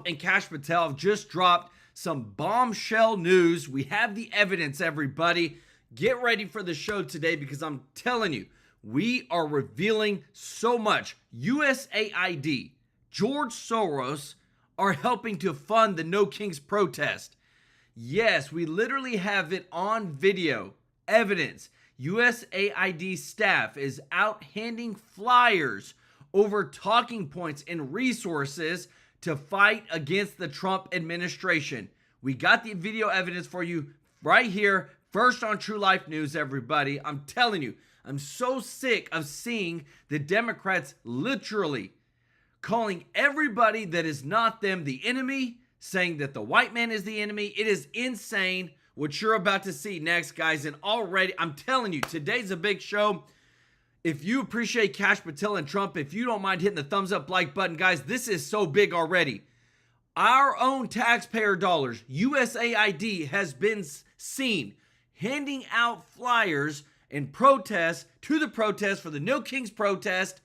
and Kash Patel have just dropped some bombshell news. We have the evidence, everybody. Get ready for the show today because I'm telling you, we are revealing so much. USAID, George Soros are helping to fund the No Kings protest. Yes, we literally have it on video. Evidence. USAID staff is out handing flyers over talking points and resources to fight against the Trump administration. We got the video evidence for you right here, first on TrueLife News, everybody. I'm telling you, I'm so sick of seeing the Democrats literally calling everybody that is not them the enemy, saying that the white man is the enemy. It is insane what you're about to see next, guys. And already, I'm telling you, today's a big show. If you appreciate Kash Patel and Trump, if you don't mind hitting the thumbs up like button, guys, this is so big already. Our own taxpayer dollars, USAID, has been seen handing out flyers and protests to the protest for the No Kings protest,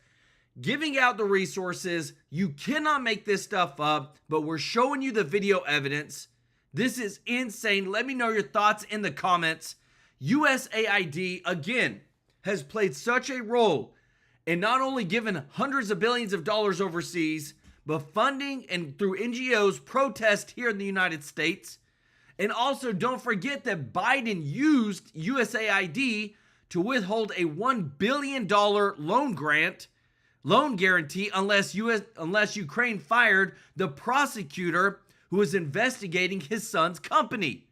giving out the resources. You cannot make this stuff up, but we're showing you the video evidence. This is insane. Let me know your thoughts in the comments. USAID, again, has played such a role in not only giving hundreds of billions of dollars overseas, but funding and through NGOs protest here in the United States. And also don't forget that Biden used USAID to withhold a $1 billion loan guarantee unless Ukraine fired the prosecutor who was investigating his son's company.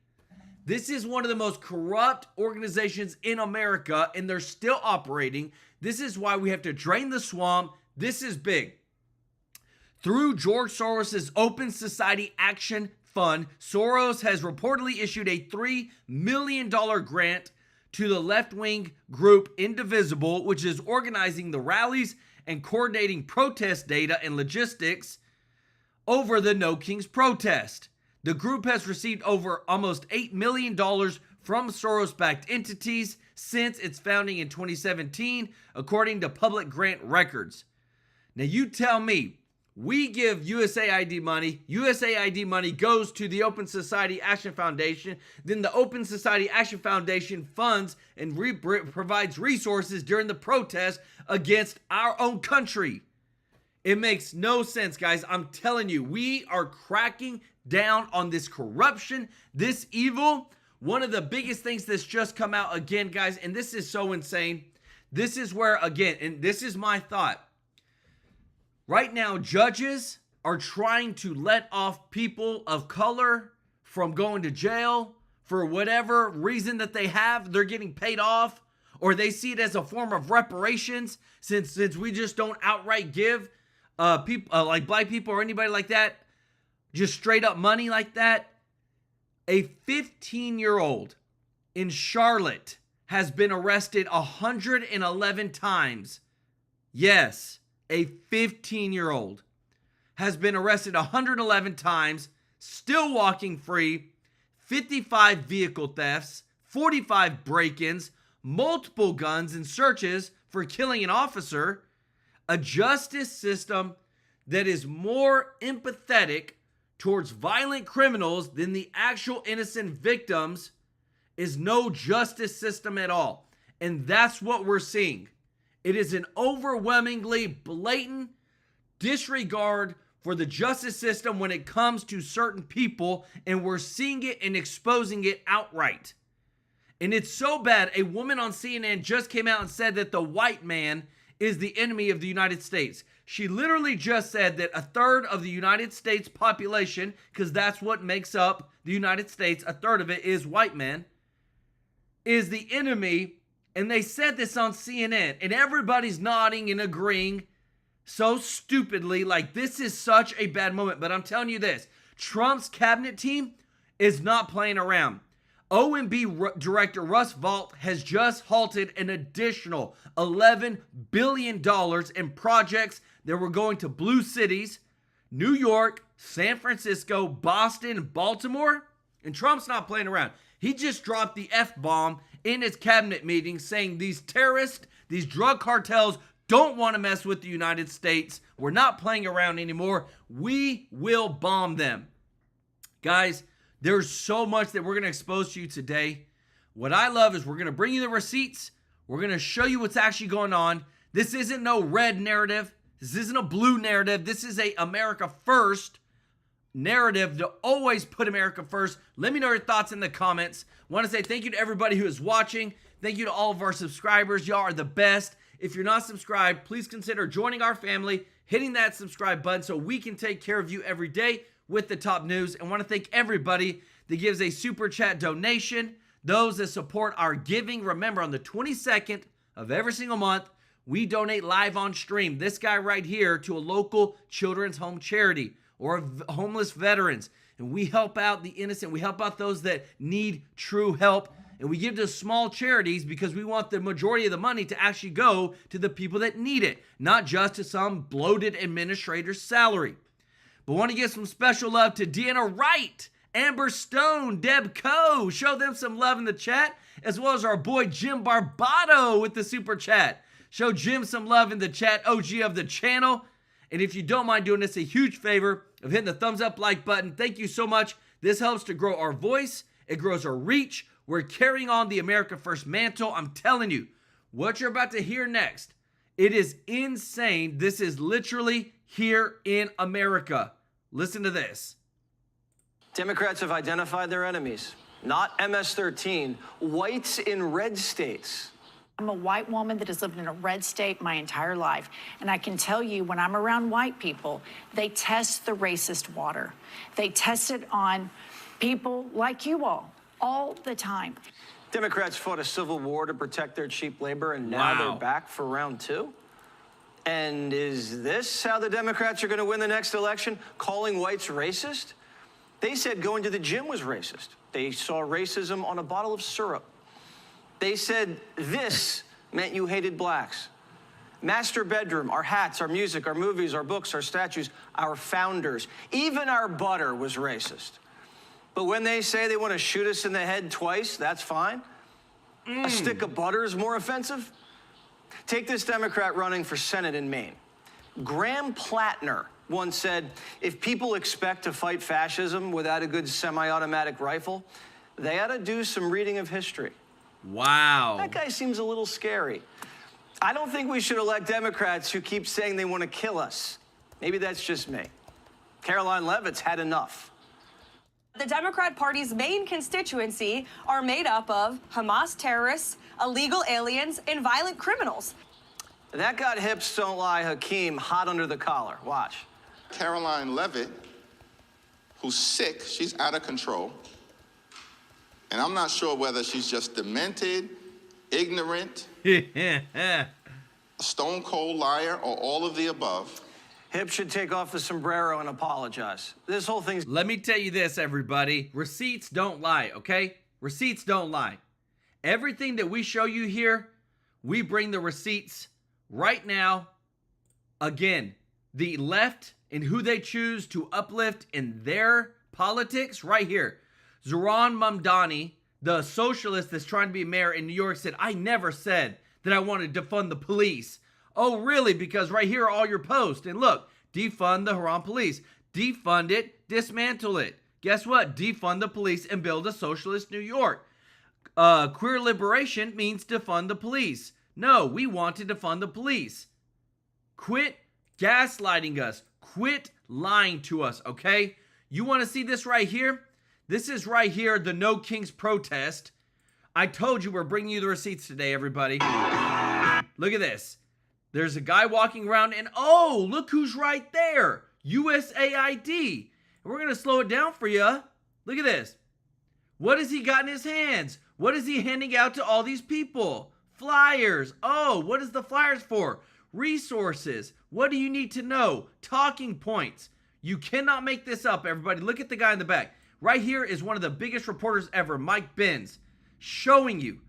This is one of the most corrupt organizations in America, and they're still operating. This is why we have to drain the swamp. This is big. Through George Soros' Open Society Action Fund, Soros has reportedly issued a $3 million grant to the left-wing group Indivisible, which is organizing the rallies and coordinating protest data and logistics over the No Kings protest. The group has received over almost $8 million from Soros-backed entities since its founding in 2017, according to public grant records. Now you tell me, we give USAID money goes to the Open Society Action Foundation, then the Open Society Action Foundation funds and provides resources during the protest against our own country. It makes no sense, guys. I'm telling you, we are cracking down on this corruption, this evil. One of the biggest things that's just come out again, guys, and this is so insane. This is where, again, and this is my thought. Right now, judges are trying to let off people of color from going to jail for whatever reason that they have. They're getting paid off, or they see it as a form of reparations since we just don't outright give people like black people or anybody like that just straight up money like that. A 15-year-old in Charlotte has been arrested 111 times. Yes, a 15-year-old has been arrested 111 times, still walking free, 55 vehicle thefts, 45 break-ins, multiple guns and searches for killing an officer. A justice system that is more empathetic towards violent criminals than the actual innocent victims is no justice system at all. And that's what we're seeing. It is an overwhelmingly blatant disregard for the justice system when it comes to certain people, and we're seeing it and exposing it outright. And it's so bad, a woman on CNN just came out and said that the white man is the enemy of the United States. She literally just said that a third of the United States population, because that's what makes up the United States, a third of it is white men, is the enemy. And they said this on CNN, and everybody's nodding and agreeing so stupidly, like this is such a bad moment. But I'm telling you this, Trump's cabinet team is not playing around. OMB Director Russ Vought has just halted an additional $11 billion in projects that were going to blue cities, New York, San Francisco, Boston, Baltimore. And Trump's not playing around. He just dropped the F-bomb in his cabinet meeting saying these terrorists, these drug cartels don't want to mess with the United States. We're not playing around anymore. We will bomb them. Guys, there's so much that we're going to expose to you today. What I love is we're going to bring you the receipts. We're going to show you what's actually going on. This isn't no red narrative. This isn't a blue narrative. This is a America First narrative to always put America first. Let me know your thoughts in the comments. I want to say thank you to everybody who is watching. Thank you to all of our subscribers. Y'all are the best. If you're not subscribed, please consider joining our family, hitting that subscribe button so we can take care of you every day with the top news. And want to thank everybody that gives a super chat donation, those that support our giving. Remember, on the 22nd of every single month, we donate live on stream. This guy right here to a local children's home charity or homeless veterans. And we help out the innocent. We help out those that need true help. And we give to small charities because we want the majority of the money to actually go to the people that need it, not just to some bloated administrator's salary. But want to give some special love to Deanna Wright, Amber Stone, Deb Coe. Show them some love in the chat, as well as our boy Jim Barbato with the super chat. Show Jim some love in the chat, OG of the channel. And if you don't mind doing us a huge favor of hitting the thumbs up like button, thank you so much. This helps to grow our voice. It grows our reach. We're carrying on the America First mantle. I'm telling you, what you're about to hear next, it is insane. This is literally here in America. Listen to this. Democrats have identified their enemies, not MS-13, whites in red states. I'm a white woman that has lived in a red state my entire life. And I can tell you, when I'm around white people, they test the racist water. They test it on people like you all the time. Democrats fought a civil war to protect their cheap labor, and now they're back for round two? And is this how the Democrats are going to win the next election, calling whites racist? They said going to the gym was racist. They saw racism on a bottle of syrup. They said this meant you hated blacks. Master bedroom, our hats, our music, our movies, our books, our statues, our founders, even our butter was racist. But when they say they want to shoot us in the head twice, that's fine. A stick of butter is more offensive. Take this Democrat running for Senate in Maine. Graham Plattner once said, if people expect to fight fascism without a good semi-automatic rifle, they ought to do some reading of history. Wow. That guy seems a little scary. I don't think we should elect Democrats who keep saying they want to kill us. Maybe that's just me. Caroline Leavitt's had enough. The Democrat Party's main constituency are made up of Hamas terrorists, illegal aliens, and violent criminals. That got hips don't lie Hakeem hot under the collar. Watch. Caroline Leavitt, who's sick, she's out of control. And I'm not sure whether she's just demented, ignorant, a stone cold liar, or all of the above. Hip should take off the sombrero and apologize. This whole thing's... Let me tell you this, everybody. Receipts don't lie, okay? Receipts don't lie. Everything that we show you here, we bring the receipts right now. Again, the left and who they choose to uplift in their politics right here. Zohran Mamdani, the socialist that's trying to be mayor in New York, said, I never said that I wanted to defund the police. Oh, really? Because right here are all your posts. And look, defund the Haram police. Defund it, dismantle it. Guess what? Defund the police and build a socialist New York. Queer liberation means defund the police. No, we want to defund the police. Quit gaslighting us. Quit lying to us, okay? You want to see this right here? This is right here, the No Kings protest. I told you we're bringing you the receipts today, everybody. Look at this. There's a guy walking around and, oh, look who's right there. USAID. And we're going to slow it down for you. Look at this. What has he got in his hands? What is he handing out to all these people? Flyers. Oh, what is the flyers for? Resources. What do you need to know? Talking points. You cannot make this up, everybody. Look at the guy in the back. Right here is one of the biggest reporters ever, Mike Benz, showing you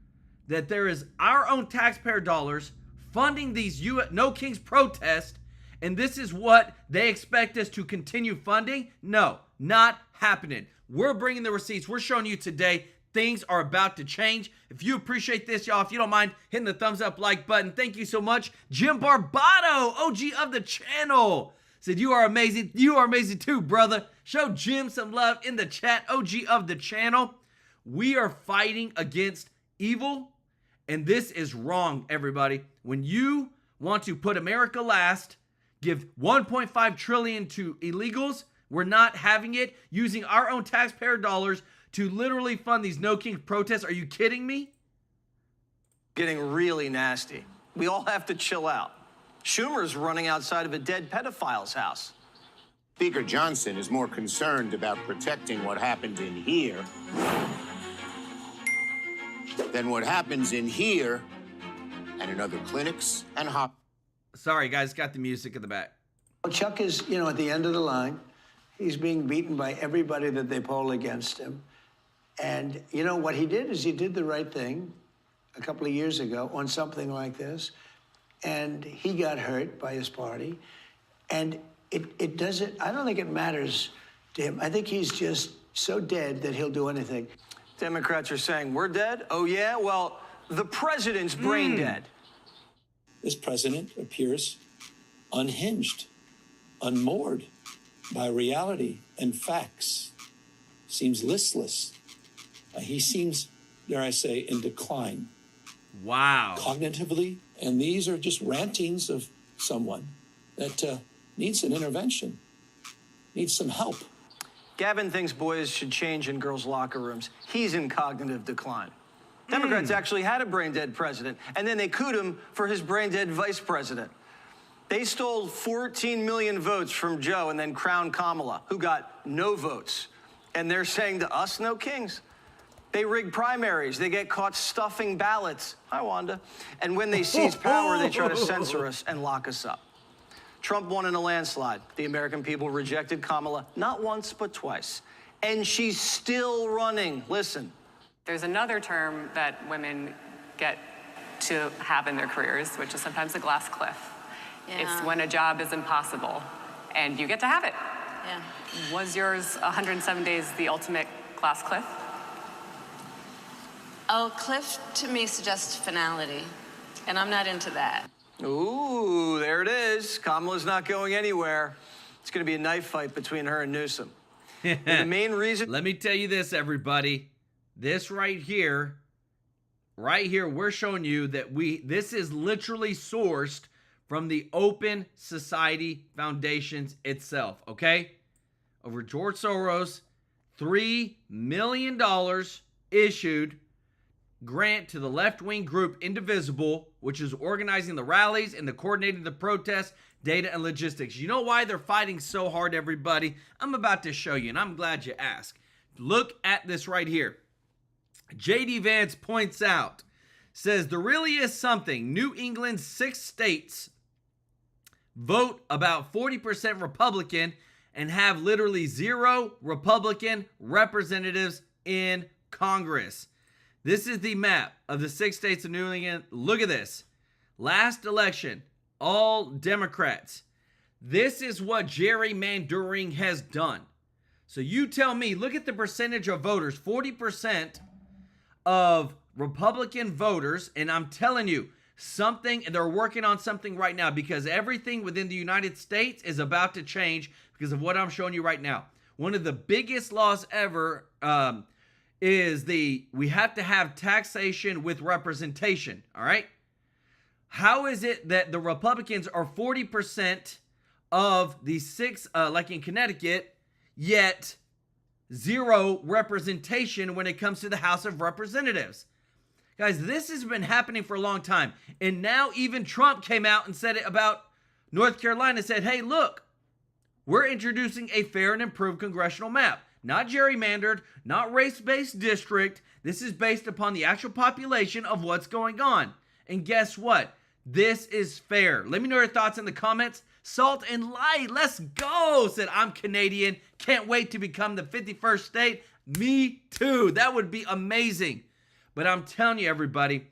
that there is our own taxpayer dollars funding these No Kings protests, and this is what they expect us to continue funding? No, not happening. We're bringing the receipts. We're showing you today things are about to change. If you appreciate this, y'all, if you don't mind hitting the thumbs up like button, thank you so much. Jim Barbato, OG of the channel, said, you are amazing. You are amazing too, brother. Show Jim some love in the chat, OG of the channel. We are fighting against evil, and this is wrong, everybody. When you want to put America last, give $1.5 trillion to illegals, we're not having it, using our own taxpayer dollars to literally fund these No Kings protests. Are you kidding me? Getting really nasty. We all have to chill out. Schumer's running outside of a dead pedophile's house. Speaker Johnson is more concerned about protecting what happens in here than what happens in here and in other clinics and Sorry, guys, got the music in the back. Well, Chuck is, at the end of the line. He's being beaten by everybody that they poll against him. And, what he did is he did the right thing a couple of years ago on something like this. And he got hurt by his party. And it doesn't, I don't think it matters to him. I think he's just so dead that he'll do anything. Democrats are saying, we're dead? Oh, yeah? Well, the president's brain dead. This president appears unhinged, unmoored by reality and facts, seems listless. He seems, dare I say, in decline. Wow. Cognitively, and these are just rantings of someone that needs an intervention, needs some help. Gavin thinks boys should change in girls' locker rooms. He's in cognitive decline. Democrats actually had a brain-dead president, and then they cooed him for his brain-dead vice president. They stole 14 million votes from Joe and then crowned Kamala, who got no votes. And they're saying to us, no kings. They rig primaries. They get caught stuffing ballots. Hi, Wanda. And when they seize power, they try to censor us and lock us up. Trump won in a landslide. The American people rejected Kamala not once, but twice. And she's still running. Listen. There's another term that women get to have in their careers, which is sometimes a glass cliff. Yeah. It's when a job is impossible and you get to have it. Yeah. Was yours 107 days the ultimate glass cliff? Oh, cliff to me suggests finality, and I'm not into that. Ooh, there it is. Kamala's not going anywhere. It's going to be a knife fight between her and Newsom. And the main reason... Let me tell you this, everybody. This right here, we're showing you that this is literally sourced from the Open Society Foundations itself, okay? Over George Soros, $3 million issued grant to the left-wing group Indivisible, which is organizing the rallies and the coordinating the protests, data, and logistics. You know why they're fighting so hard, everybody? I'm about to show you, and I'm glad you asked. Look at this right here. J.D. Vance points out, says, there really is something. New England's 6 states vote about 40% Republican and have literally 0 Republican representatives in Congress. This is the map of the 6 states of New England. Look at this. Last election, all Democrats. This is what gerrymandering has done. So you tell me, look at the percentage of voters, 40% of Republican voters, and I'm telling you, and they're working on something right now because everything within the United States is about to change because of what I'm showing you right now. One of the biggest laws ever is we have to have taxation with representation, all right? How is it that the Republicans are 40% of the 6, like in Connecticut, yet 0 representation when it comes to the House of Representatives? Guys, this has been happening for a long time. And now even Trump came out and said it about North Carolina, said, hey, look, we're introducing a fair and improved congressional map. Not gerrymandered, not race-based district. This is based upon the actual population of what's going on. And guess what? This is fair. Let me know your thoughts in the comments. Salt and Light, let's go, said, I'm Canadian. Can't wait to become the 51st state. Me too. That would be amazing. But I'm telling you, everybody,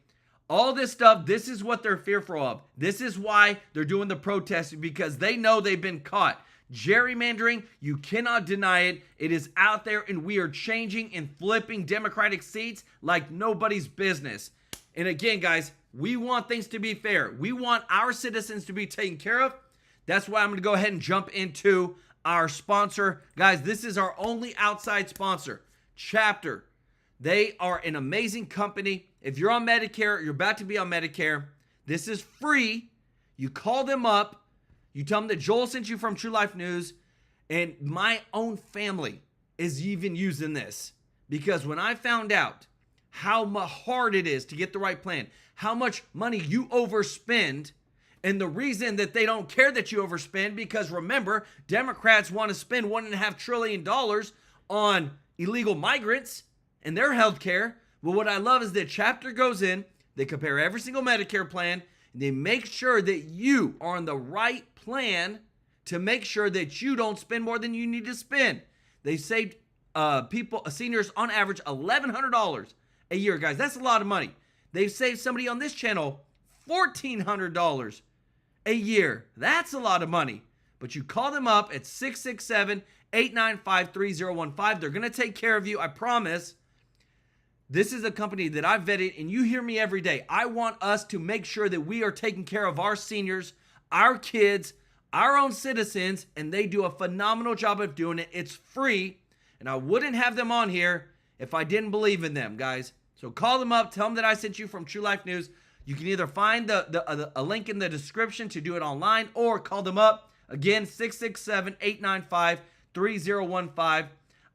all this stuff, this is what they're fearful of. This is why they're doing the protesting, because they know they've been caught. Gerrymandering, you cannot deny it. It is out there, and we are changing and flipping Democratic seats like nobody's business. And again, guys, we want things to be fair. We want our citizens to be taken care of. That's why I'm going to go ahead and jump into our sponsor. Guys, this is our only outside sponsor, Chapter. They are an amazing company. If you're on Medicare, you're about to be on Medicare, this is free. You call them up. You tell them that Joel sent you from TrueLife News, and my own family is even using this. Because when I found out how hard it is to get the right plan, how much money you overspend, and the reason that they don't care that you overspend, because remember, Democrats want to spend $1.5 trillion on illegal migrants and their health care. Well, what I love is that Chapter goes in, they compare every single Medicare plan, and they make sure that you are on the right plan to make sure that you don't spend more than you need to spend. They saved seniors on average $1,100 a year, guys. That's a lot of money. They've saved somebody on this channel $1,400 a year. That's a lot of money. But you call them up at 667-895-3015. They're going to take care of you, I promise. This is a company that I've vetted, and you hear me every day. I want us to make sure that we are taking care of our seniors, our kids, our own citizens, and they do a phenomenal job of doing it. It's free, and I wouldn't have them on here if I didn't believe in them, guys. So call them up. Tell them that I sent you from TrueLife News. You can either find a link in the description to do it online, or call them up. Again, 667-895-3015.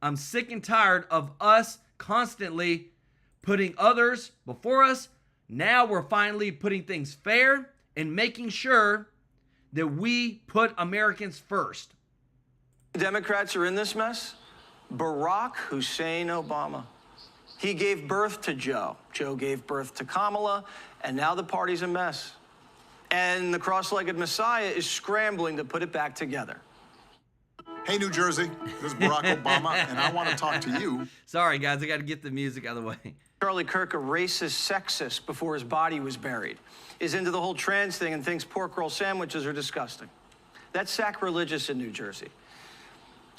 I'm sick and tired of us constantly putting others before us. Now we're finally putting things fair and making sure that we put Americans first. Democrats are in this mess. Barack Hussein Obama. He gave birth to Joe. Joe gave birth to Kamala, and now the party's a mess. And the cross-legged Messiah is scrambling to put it back together. Hey, New Jersey, this is Barack Obama, and I want to talk to you. Sorry, guys, I got to get the music out of the way. Charlie Kirk, a racist sexist before his body was buried, is into the whole trans thing and thinks pork roll sandwiches are disgusting. That's sacrilegious in New Jersey.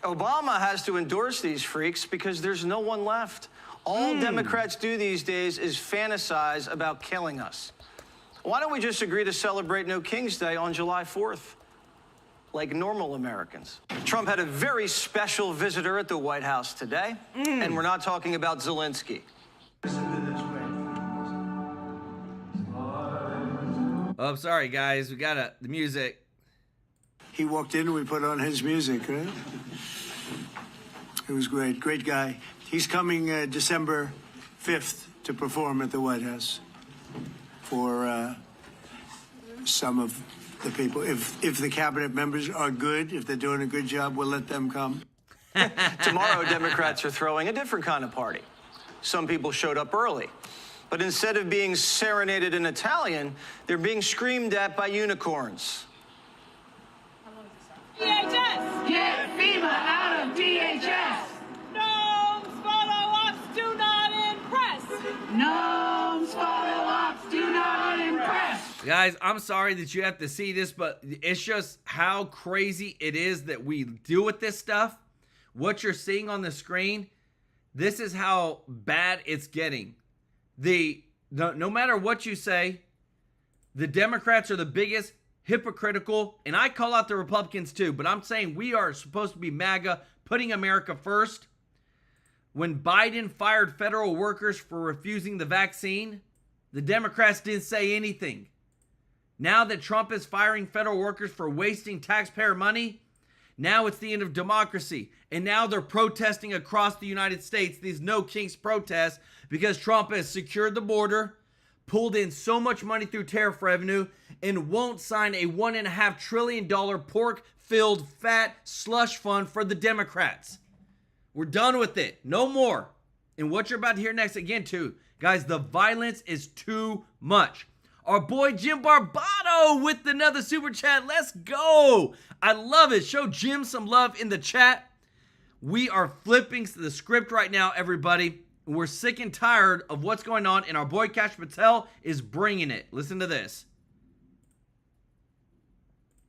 Obama has to endorse these freaks because there's no one left. All Democrats do these days is fantasize about killing us. Why don't we just agree to celebrate No King's Day on July 4th? Like normal Americans. Trump had a very special visitor at the White House today, and we're not talking about Zelensky. Oh, sorry, guys. We got the music. He walked in and we put on his music, right? It was great. Great guy. He's coming December 5th to perform at the White House for some of the people. If the cabinet members are good, if they're doing a good job, we'll let them come. Tomorrow, Democrats are throwing a different kind of party. Some people showed up early. But instead of being serenaded in Italian, they're being screamed at by unicorns. DHS! Get FEMA out of DHS! Gnomes, photo ops do not impress! Gnomes, photo ops do not impress! Guys, I'm sorry that you have to see this, but it's just how crazy it is that we deal with this stuff. What you're seeing on the screen, this is how bad it's getting. No matter what you say, the Democrats are the biggest hypocritical, and I call out the Republicans too, but I'm saying we are supposed to be MAGA, putting America first. When Biden fired federal workers for refusing the vaccine, the Democrats didn't say anything. Now that Trump is firing federal workers for wasting taxpayer money, now it's the end of democracy. And now they're protesting across the United States, these No Kings protests, because Trump has secured the border, pulled in so much money through tariff revenue, and won't sign a $1.5 trillion pork-filled fat slush fund for the Democrats. We're done with it. No more. And what you're about to hear next, again, too, guys, the violence is too much. Our boy Jim Barbato with another super chat. Let's go. I love it. Show Jim some love in the chat. We are flipping the script right now, everybody. We're sick and tired of what's going on, and our boy Kash is bringing it. Listen to this.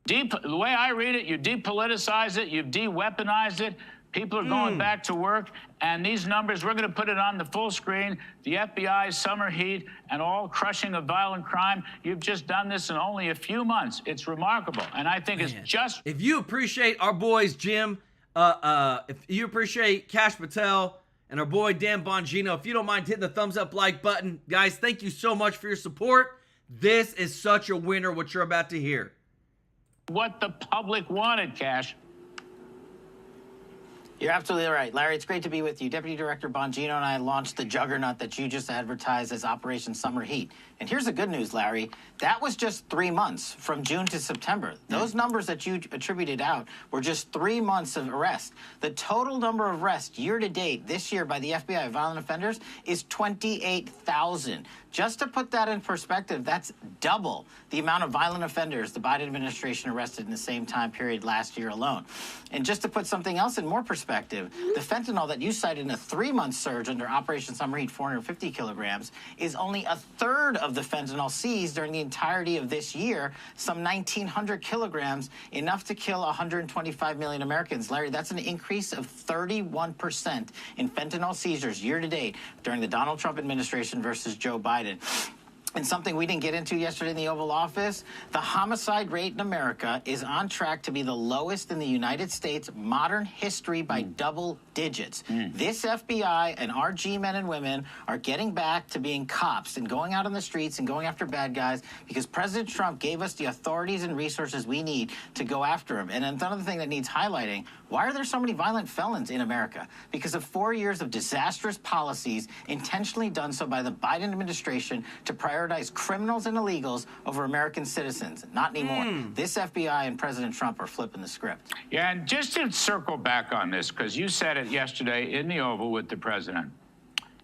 The way I read it, you depoliticize it, you've de-weaponized it. People are going back to work, and these numbers, we're going to put it on the full screen. The FBI's summer heat and all crushing of violent crime. You've just done this in only a few months. It's remarkable, and I think it's just... If you appreciate our boys, Jim, if you appreciate Kash Patel and our boy Dan Bongino, if you don't mind hitting the thumbs up like button, guys, thank you so much for your support. This is such a winner, what you're about to hear. What the public wanted, Kash. You're absolutely right. Larry, it's great to be with you. Deputy Director Bongino and I launched the juggernaut that you just advertised as Operation Summer Heat. And here's the good news, Larry. That was just 3 months from June to September. Those numbers that you attributed out were just 3 months of arrest. The total number of arrests year to date this year by the FBI of violent offenders is 28,000. Just to put that in perspective, that's double the amount of violent offenders the Biden administration arrested in the same time period last year alone. And just to put something else in more perspective, the fentanyl that you cited in a 3-month surge under Operation Summer Heat, 450 kilograms, is only a third of the fentanyl seized during the entirety of this year, some 1,900 kilograms, enough to kill 125 million Americans. Larry, that's an increase of 31% in fentanyl seizures year to date during the Donald Trump administration versus Joe Biden. And something we didn't get into yesterday in the Oval Office, the homicide rate in America is on track to be the lowest in the United States modern history by double digits. This FBI and our G-men and women are getting back to being cops and going out on the streets and going after bad guys because President Trump gave us the authorities and resources we need to go after them. And another thing that needs highlighting, why are there so many violent felons in America? Because of 4 years of disastrous policies intentionally done so by the Biden administration to prioritize criminals and illegals over American citizens. Not anymore. This FBI and President Trump are flipping the script. Yeah, and just to circle back on this, because you said it yesterday in the Oval with the president,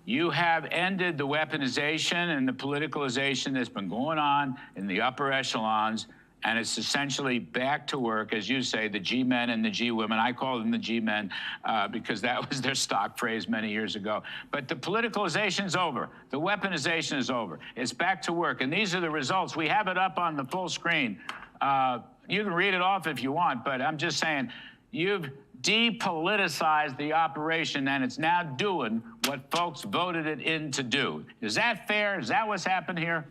you have ended the weaponization and the politicalization that's been going on in the upper echelons, and it's essentially back to work, as you say, the G-men and the G-women. I call them the G-men because that was their stock phrase many years ago. But the politicalization's over. The weaponization is over. It's back to work, and these are the results. We have it up on the full screen. You can read it off if you want, but I'm just saying, you've depoliticized the operation, and it's now doing what folks voted it in to do. Is that fair? Is that what's happened here?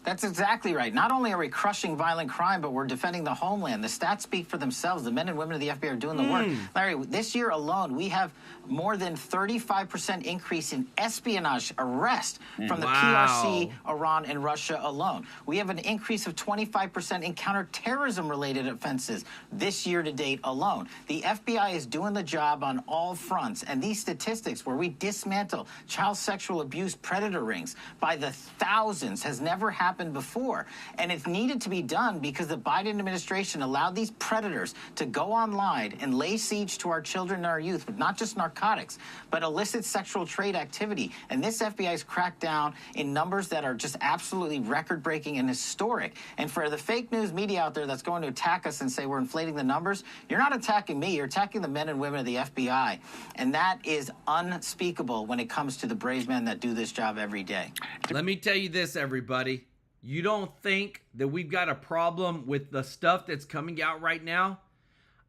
That's exactly right. Not only are we crushing violent crime, but we're defending the homeland. The stats speak for themselves. The men and women of the FBI are doing the work. Larry, this year alone, we have more than 35% increase in espionage arrest from the PRC, Iran, and Russia alone. We have an increase of 25% in counterterrorism-related offenses this year to date alone. The FBI is doing the job on all fronts, and these statistics where we dismantle child sexual abuse predator rings by the thousands has never happened before. And it's needed to be done because the Biden administration allowed these predators to go online and lay siege to our children and our youth with not just narcotics, but illicit sexual trade activity. And this FBI's cracked down in numbers that are just absolutely record-breaking and historic. And for the fake news media out there that's going to attack us and say we're inflating the numbers, you're not attacking me, you're attacking the men and women of the FBI. And that is unspeakable when it comes to the brave men that do this job every day. Let me tell you this, everybody. You don't think that we've got a problem with the stuff that's coming out right now?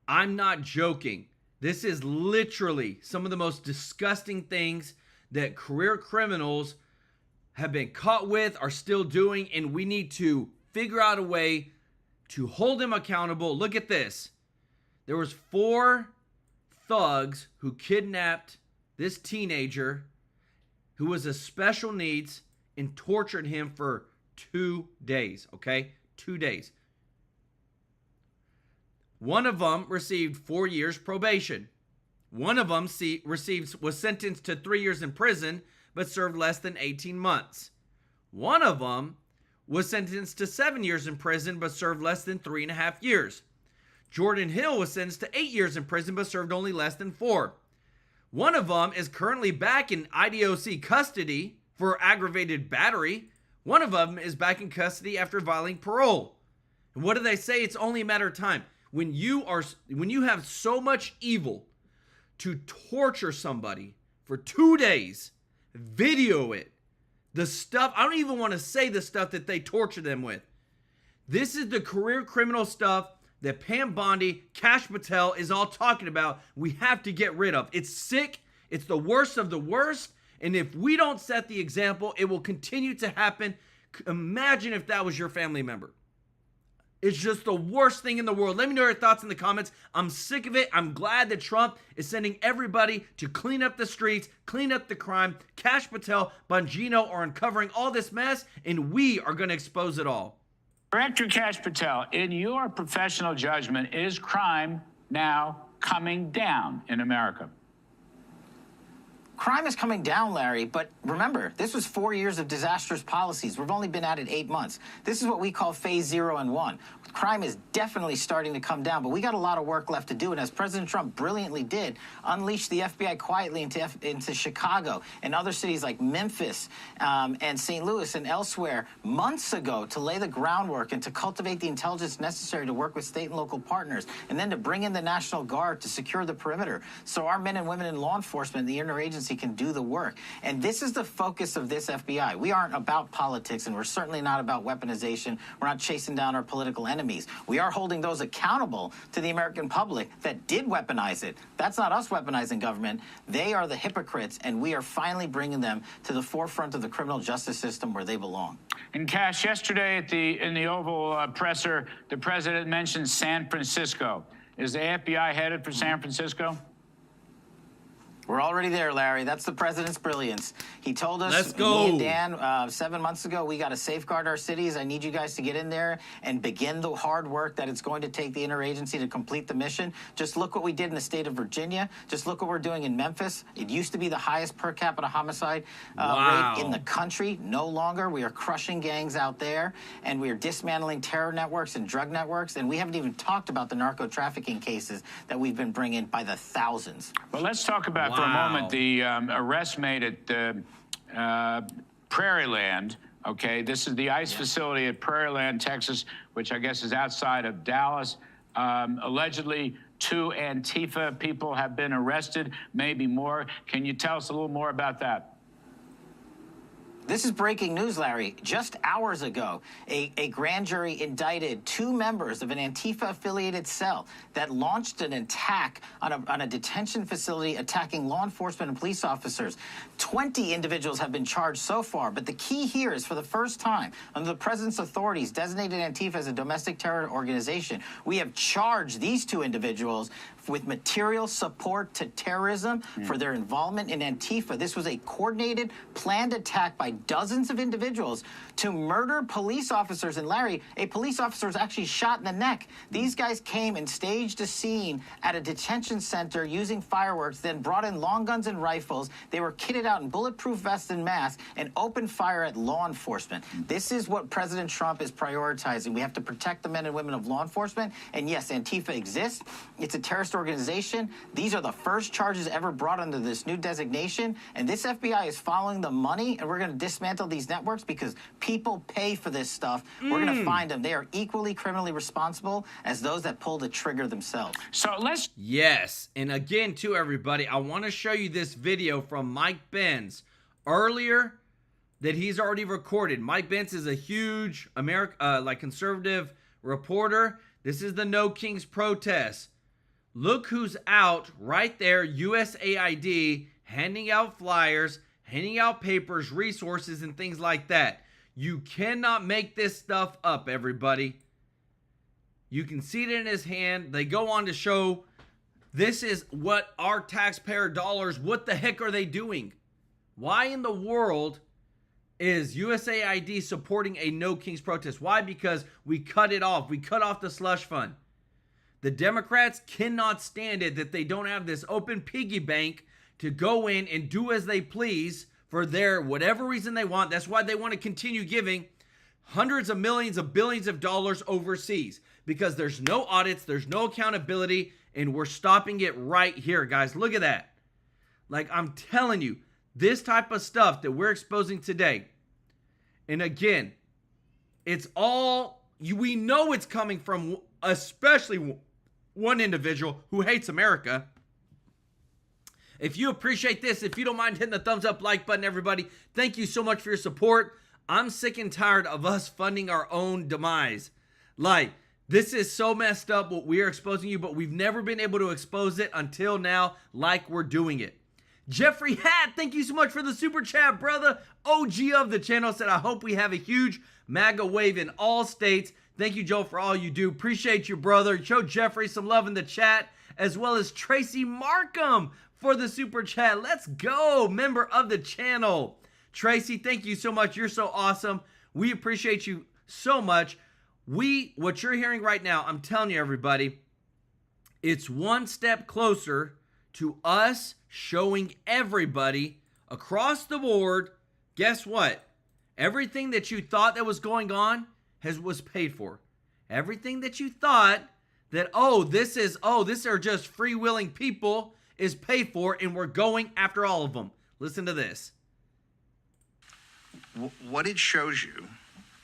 I'm not joking. This is literally some of the most disgusting things that career criminals have been caught with, are still doing, and we need to figure out a way to hold them accountable. Look at this. There was 4 thugs who kidnapped this teenager who was a special needs and tortured him for 2 days, okay? 2 days. One of them received 4 years probation. One of them was sentenced to 3 years in prison, but served less than 18 months. One of them was sentenced to 7 years in prison, but served less than 3.5 years. Jordan Hill was sentenced to 8 years in prison, but served only less than 4. One of them is currently back in IDOC custody for aggravated battery. One of them is back in custody after violating parole. And what do they say? It's only a matter of time. When you have so much evil to torture somebody for 2 days, video it. The stuff, I don't even want to say the stuff that they torture them with. This is the career criminal stuff that Pam Bondi, Kash Patel is all talking about. We have to get rid of. It's sick. It's the worst of the worst. And if we don't set the example, it will continue to happen. Imagine if that was your family member. It's just the worst thing in the world. Let me know your thoughts in the comments. I'm sick of it. I'm glad that Trump is sending everybody to clean up the streets, clean up the crime. Kash Patel, Bongino are uncovering all this mess, and we are going to expose it all. Director Kash Patel, in your professional judgment, is crime now coming down in America? Crime is coming down, Larry, but remember, this was 4 years of disastrous policies. We've only been at it 8 months. This is what we call phase 0 and 1. Crime is definitely starting to come down, but we got a lot of work left to do. And as President Trump brilliantly did, unleash the FBI quietly into Chicago and other cities like Memphis and St. Louis and elsewhere months ago to lay the groundwork and to cultivate the intelligence necessary to work with state and local partners, and then to bring in the National Guard to secure the perimeter so our men and women in law enforcement, the interagency, can do the work. And this is the focus of this FBI. We aren't about politics, and we're certainly not about weaponization. We're not chasing down our political enemies. We are holding those accountable to the American public that did weaponize it. That's not us weaponizing government. They are the hypocrites, and we are finally bringing them to the forefront of the criminal justice system where they belong. And Kash, yesterday in the Oval presser, the president mentioned San Francisco. Is the FBI headed for San Francisco? We're already there, Larry. That's the president's brilliance. He told us, Let's go. me and Dan, 7 months ago, we got to safeguard our cities. I need you guys to get in there and begin the hard work that it's going to take the interagency to complete the mission. Just look what we did in the state of Virginia. Just look what we're doing in Memphis. It used to be the highest per capita homicide rate in the country. No longer. We are crushing gangs out there, and we are dismantling terror networks and drug networks, and we haven't even talked about the narco-trafficking cases that we've been bringing by the thousands. Well, let's talk about for a moment the arrest made at Prairieland. Okay, this is the ICE facility at Prairieland, Texas, which I guess is outside of Dallas. Allegedly, 2 Antifa people have been arrested, maybe more. Can you tell us a little more about that? This is breaking news, Larry. Just hours ago, a grand jury indicted 2 members of an Antifa-affiliated cell that launched an attack on a detention facility attacking law enforcement and police officers. 20 individuals have been charged so far, but the key here is for the first time, under the president's authorities, designated Antifa as a domestic terror organization. We have charged these 2 individuals with material support to terrorism for their involvement in Antifa. This was a coordinated, planned attack by dozens of individuals to murder police officers. And Larry, a police officer was actually shot in the neck. These guys came and staged a scene at a detention center using fireworks, then brought in long guns and rifles. They were kitted out in bulletproof vests and masks and opened fire at law enforcement. This is what President Trump is prioritizing. We have to protect the men and women of law enforcement. And yes, Antifa exists. It's a terrorist organization. These are the first charges ever brought under this new designation. And this FBI is following the money, and we're going to dismantle these networks because people pay for this stuff. We're going to find them. They are equally criminally responsible as those that pull the trigger themselves. So let's... Yes, and again, to everybody, I want to show you this video from Mike Benz earlier that he's already recorded. Mike Benz is a huge conservative reporter. This is the No Kings protest. Look who's out right there, USAID, handing out flyers, handing out papers, resources, and things like that. You cannot make this stuff up, everybody. You can see it in his hand. They go on to show this is what our taxpayer dollars, what the heck are they doing? Why in the world is USAID supporting a No Kings protest? Why? Because we cut it off. We cut off the slush fund. The Democrats cannot stand it that they don't have this open piggy bank to go in and do as they please for their whatever reason they want. That's why they want to continue giving hundreds of millions of billions of dollars overseas, because there's no audits, there's no accountability, and we're stopping it right here, guys. Look at that. Like, I'm telling you, this type of stuff that we're exposing today, and again, it's all, we know it's coming from especially one individual who hates America. If you appreciate this, if you don't mind hitting the thumbs up, like button, everybody, thank you so much for your support. I'm sick and tired of us funding our own demise. Like, this is so messed up what we are exposing you, but we've never been able to expose it until now like we're doing it. Jeffrey Hatt, thank you so much for the super chat, brother. OG of the channel said, I hope we have a huge MAGA wave in all states. Thank you, Joe, for all you do. Appreciate you, brother. Show Jeffrey some love in the chat, as well as Tracy Markham for the super chat. Let's go, member of the channel. Tracy, thank you so much. You're so awesome. We appreciate you so much. What you're hearing right now, I'm telling you, everybody, it's one step closer to us showing everybody across the board, guess what? Everything that you thought that was going on was paid for. Everything that you thought that, this are just freewheeling people is paid for, and we're going after all of them. Listen to this. What it shows you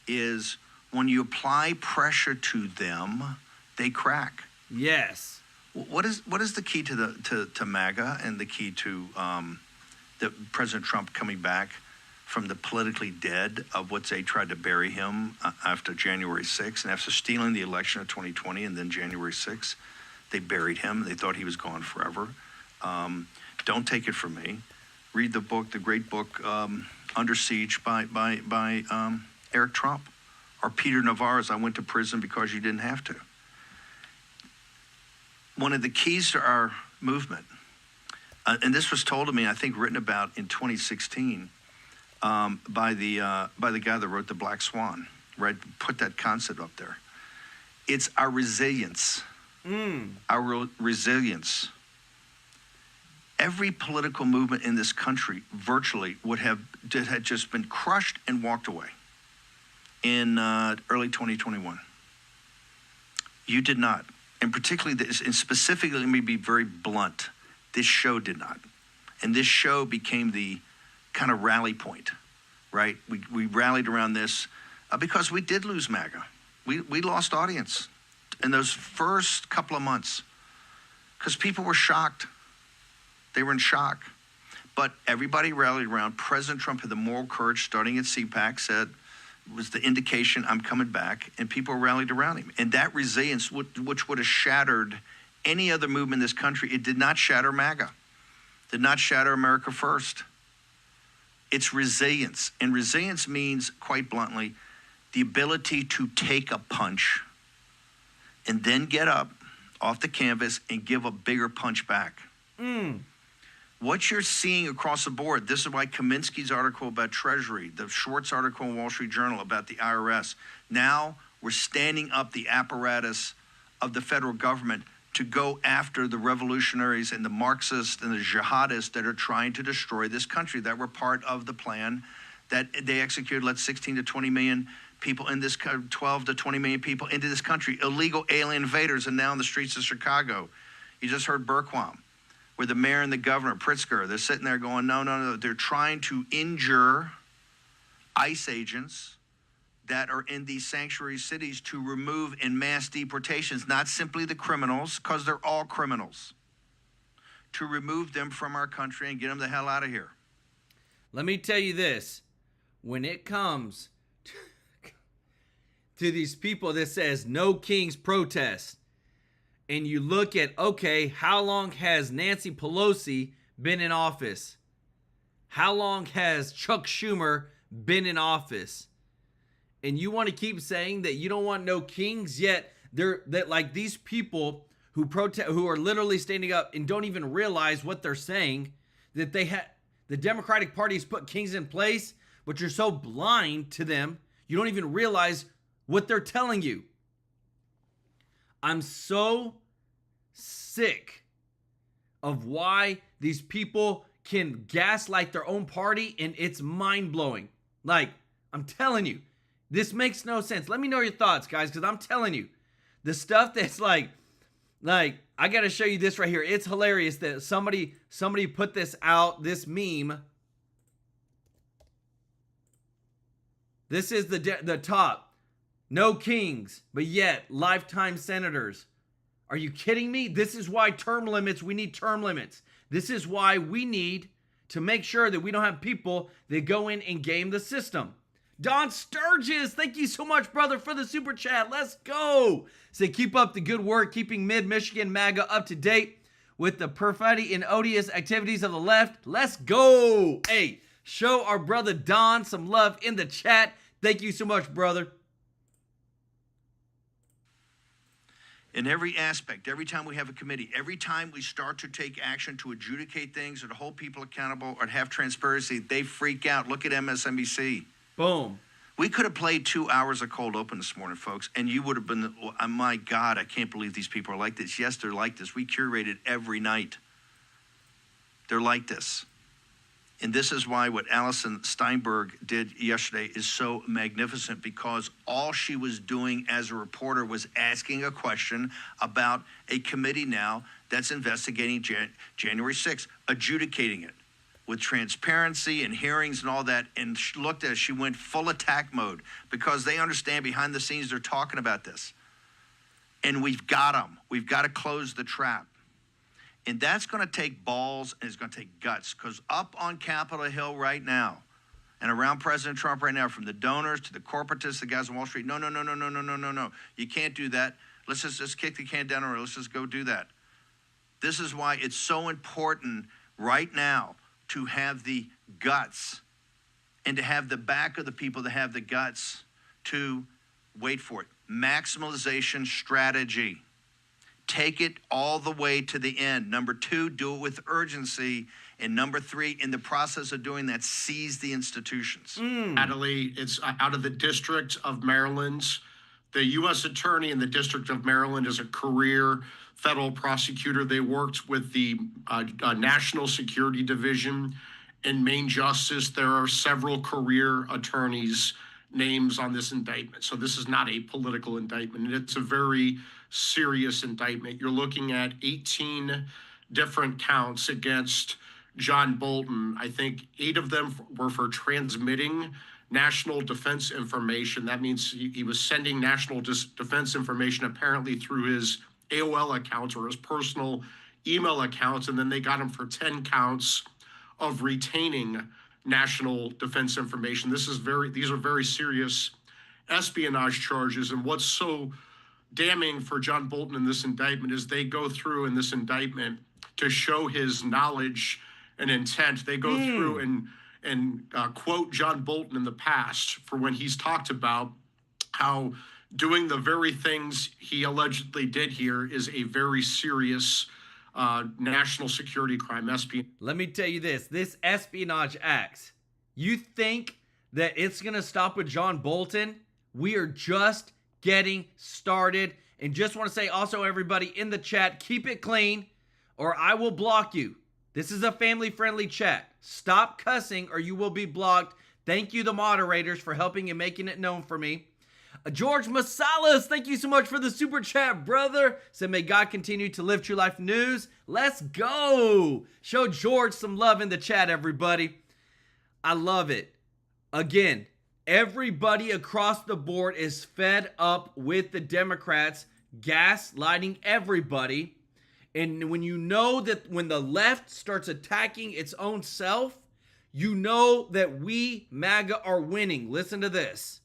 is when you apply pressure to them, they crack. Yes. What is the key to MAGA and the key to President Trump coming back from the politically dead of what they tried to bury him after January 6th and after stealing the election of 2020 and then January 6th? They buried him. They thought he was gone forever. Don't take it from me. Read the book, the great book, Under Siege by Eric Trump. Or Peter Navarro's, I went to prison because you didn't have to. One of the keys to our movement, and this was told to me, I think written about in 2016 by the guy that wrote The Black Swan, right? Put that concept up there. It's our resilience. Our resilience. Every political movement in this country virtually had just been crushed and walked away in early 2021. You did not. And particularly, and specifically, let me be very blunt, this show did not. And this show became the kind of rally point, right? We rallied around this because we did lose MAGA. We lost audience in those first couple of months because people were shocked. They were in shock. But everybody rallied around. President Trump had the moral courage, starting at CPAC, said, was the indication I'm coming back, and people rallied around him. And that resilience, which would have shattered any other movement in this country, it did not shatter MAGA, did not shatter America First. It's resilience. And resilience means, quite bluntly, the ability to take a punch and then get up off the canvas and give a bigger punch back. What you're seeing across the board, this is why Kaminsky's article about Treasury, the Schwartz article in Wall Street Journal about the IRS, now we're standing up the apparatus of the federal government to go after the revolutionaries and the Marxists and the jihadists that are trying to destroy this country, that were part of the plan that they executed, let 16 to 20 million people in this, 12 to 20 million people into this country, illegal alien invaders, and now in the streets of Chicago. You just heard Berquam, where the mayor and the governor, Pritzker, they're sitting there going, no. They're trying to injure ICE agents that are in these sanctuary cities to remove in mass deportations, not simply the criminals, because they're all criminals, to remove them from our country and get them the hell out of here. Let me tell you this. When it comes to these people that says no kings protest, and you look at, okay, how long has Nancy Pelosi been in office? How long has Chuck Schumer been in office? And you want to keep saying that you don't want no kings, yet these people who protest, who are literally standing up and don't even realize what they're saying, that the Democratic Party has put kings in place, but you're so blind to them, you don't even realize what they're telling you. I'm so sick of why these people can gaslight their own party, and it's mind-blowing. Like, I'm telling you, this makes no sense. Let me know your thoughts, guys, because I'm telling you, the stuff that's like, I got to show you this right here. It's hilarious that somebody put this out, this meme. This is the top. No kings, but yet lifetime senators. Are you kidding me? This is why we need term limits. This is why we need to make sure that we don't have people that go in and game the system. Don Sturgis, thank you so much, brother, for the super chat. Let's go. Say, keep up the good work, keeping mid-Michigan MAGA up to date with the perfidy and odious activities of the left. Let's go. Hey, show our brother Don some love in the chat. Thank you so much, brother. In every aspect, every time we have a committee, every time we start to take action to adjudicate things or to hold people accountable or to have transparency, they freak out. Look at MSNBC. Boom. We could have played 2 hours of cold open this morning, folks, and you would have been, oh, my God, I can't believe these people are like this. Yes, they're like this. We curate it every night. They're like this. And this is why what Alison Steinberg did yesterday is so magnificent, because all she was doing as a reporter was asking a question about a committee now that's investigating January 6th, adjudicating it with transparency and hearings and all that. And she looked at it, she went full attack mode, because they understand behind the scenes they're talking about this. And we've got them. We've got to close the trap. And that's going to take balls and it's going to take guts, because up on Capitol Hill right now and around President Trump right now, from the donors to the corporatists, the guys on Wall Street, no. You can't do that. Let's just kick the can down the road. Let's just go do that. This is why it's so important right now to have the guts and to have the back of the people that have the guts to wait for it. Maximalization strategy. Take it all the way to the end. Number 2, do it with urgency. And number 3, in the process of doing that, seize the institutions. Natalie, it's out of the District of Maryland. The U.S. Attorney in the District of Maryland is a career federal prosecutor. They worked with the National Security Division and Main Justice. There are several career attorneys' names on this indictment. So this is not a political indictment. It's a very serious indictment. You're looking at 18 different counts against John Bolton. I think 8 of them were for transmitting national defense information. That means he was sending national defense information apparently through his AOL accounts or his personal email accounts. And then they got him for 10 counts of retaining national defense information. These are very serious espionage charges. And what's so damning for John Bolton in this indictment is they go through in this indictment to show his knowledge and intent. They go through and quote John Bolton in the past for when he's talked about how doing the very things he allegedly did here is a very serious national security crime. Let me tell you this Espionage Act, you think that it's going to stop with John Bolton? We are just getting started. And just want to say also, everybody in the chat, keep it clean or I will block you. This is a family-friendly chat. Stop cussing or you will be blocked. Thank you, the moderators, for helping and making it known for me. George Masalas, thank you so much for the super chat, brother. Said, may God continue to live True Life News. Let's go. Show George some love in the chat, everybody. I love it. Again, everybody across the board is fed up with the Democrats gaslighting everybody. And when you know that when the left starts attacking its own self, you know that we, MAGA, are winning. Listen to this.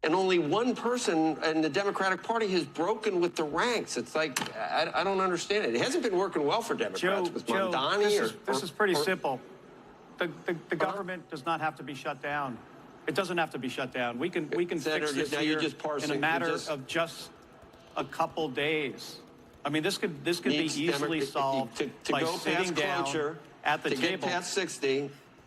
And only one person in the Democratic Party has broken with the ranks. It's like, I don't understand it. It hasn't been working well for Democrats with Mondani. This is pretty simple. The government does not have to be shut down. It doesn't have to be shut down. We can Senator, fix this now here you're just parsing, in a matter of just a couple days. I mean, this could be easily solved by go sitting past down cloture, at the table.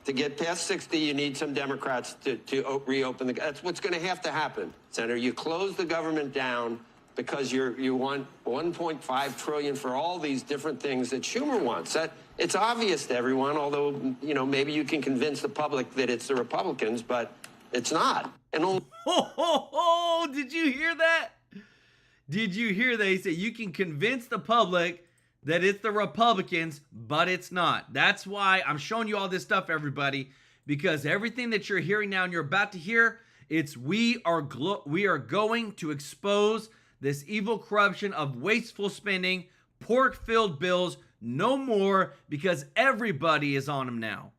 To get past 60, you need some Democrats to reopen the. That's what's going to have to happen, Senator. You close the government down because you want 1.5 trillion for all these different things that Schumer wants. That it's obvious to everyone. Although maybe you can convince the public that it's the Republicans, but it's not. And only. Did you hear that? Did you hear they say you can convince the public that it's the Republicans, but it's not. That's why I'm showing you all this stuff, everybody, because everything that you're hearing now and you're about to hear, it's we are going to expose this evil corruption of wasteful spending, pork-filled bills, no more, because everybody is on them now.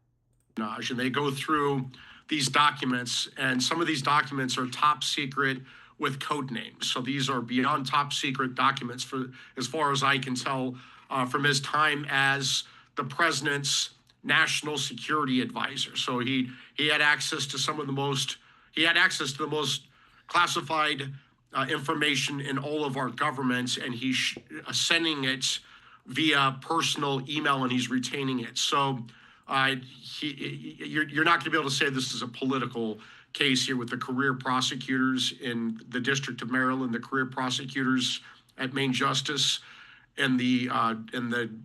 And they go through these documents, and some of these documents are top secret with code names. So these are beyond top secret documents, for as far as I can tell, from his time as the president's national security advisor. So he had access to the most classified information in all of our governments, and he's sending it via personal email, and he's retaining it. So you're not going to be able to say this is a political case here with the career prosecutors in the District of Maryland, the career prosecutors at Main Justice, and the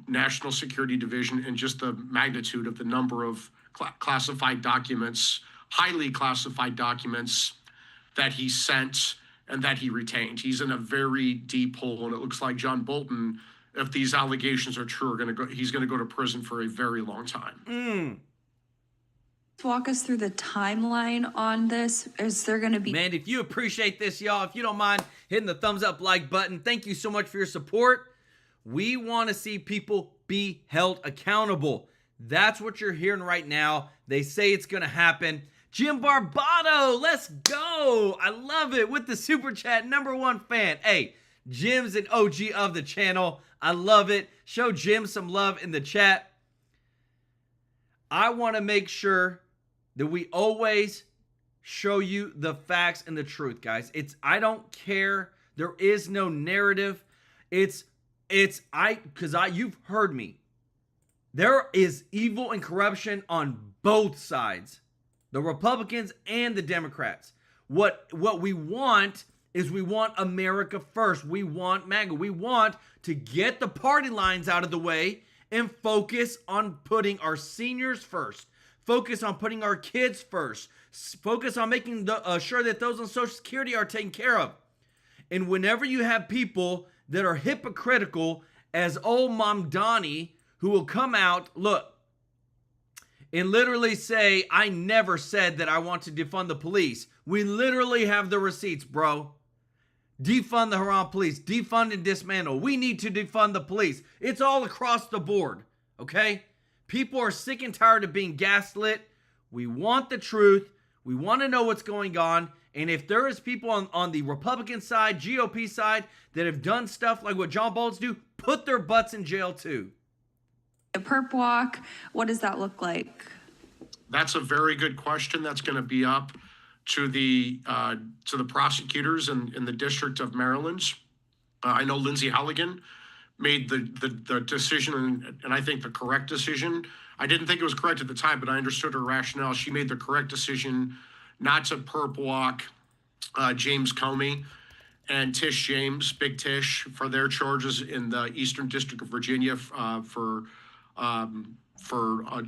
National Security Division, and just the magnitude of the number of classified documents, highly classified documents that he sent and that he retained. He's in a very deep hole, and it looks like John Bolton, if these allegations are true, he's going to go to prison for a very long time. Walk us through the timeline on this. Is there going to be... Man, if you appreciate this, y'all, if you don't mind hitting the thumbs up like button, thank you so much for your support. We want to see people be held accountable. That's what you're hearing right now. They say it's going to happen. Jim Barbato, let's go. I love it with the super chat. #1 fan. Hey, Jim's an OG of the channel. I love it. Show Jim some love in the chat. I want to make sure that we always show you the facts and the truth, guys. I don't care. There is no narrative. You've heard me. There is evil and corruption on both sides, the Republicans and the Democrats. What we want is we want America first. We want MAGA. We want to get the party lines out of the way and focus on putting our seniors first. Focus on putting our kids first. Focus on making sure that those on Social Security are taken care of. And whenever you have people that are hypocritical as old Mom Donnie, who will come out, look, and literally say, I never said that I want to defund the police. We literally have the receipts, bro. Defund the Haram police. Defund and dismantle. We need to defund the police. It's all across the board, okay? People are sick and tired of being gaslit. We want the truth. We want to know what's going on. And if there is people on the Republican side, GOP side, that have done stuff like what John Bolton's do, put their butts in jail too. A perp walk, what does that look like? That's a very good question. That's going to be up to the prosecutors in the District of Maryland. I know Lindsay Halligan made the decision, and I think the correct decision. I didn't think it was correct at the time, but I understood her rationale. She made the correct decision not to perp walk James Comey and Tish James, Big Tish, for their charges in the Eastern District of Virginia for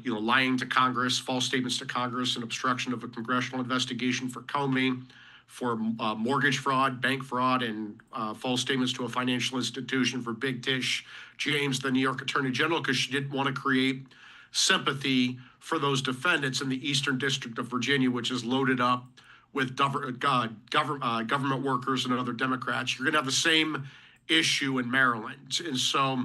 lying to Congress, false statements to Congress, and obstruction of a congressional investigation for Comey, for mortgage fraud, bank fraud, and false statements to a financial institution for Big Tish James, the New York Attorney General, because she didn't want to create sympathy for those defendants in the Eastern District of Virginia, which is loaded up with government workers and other Democrats. You're going to have the same issue in Maryland. And so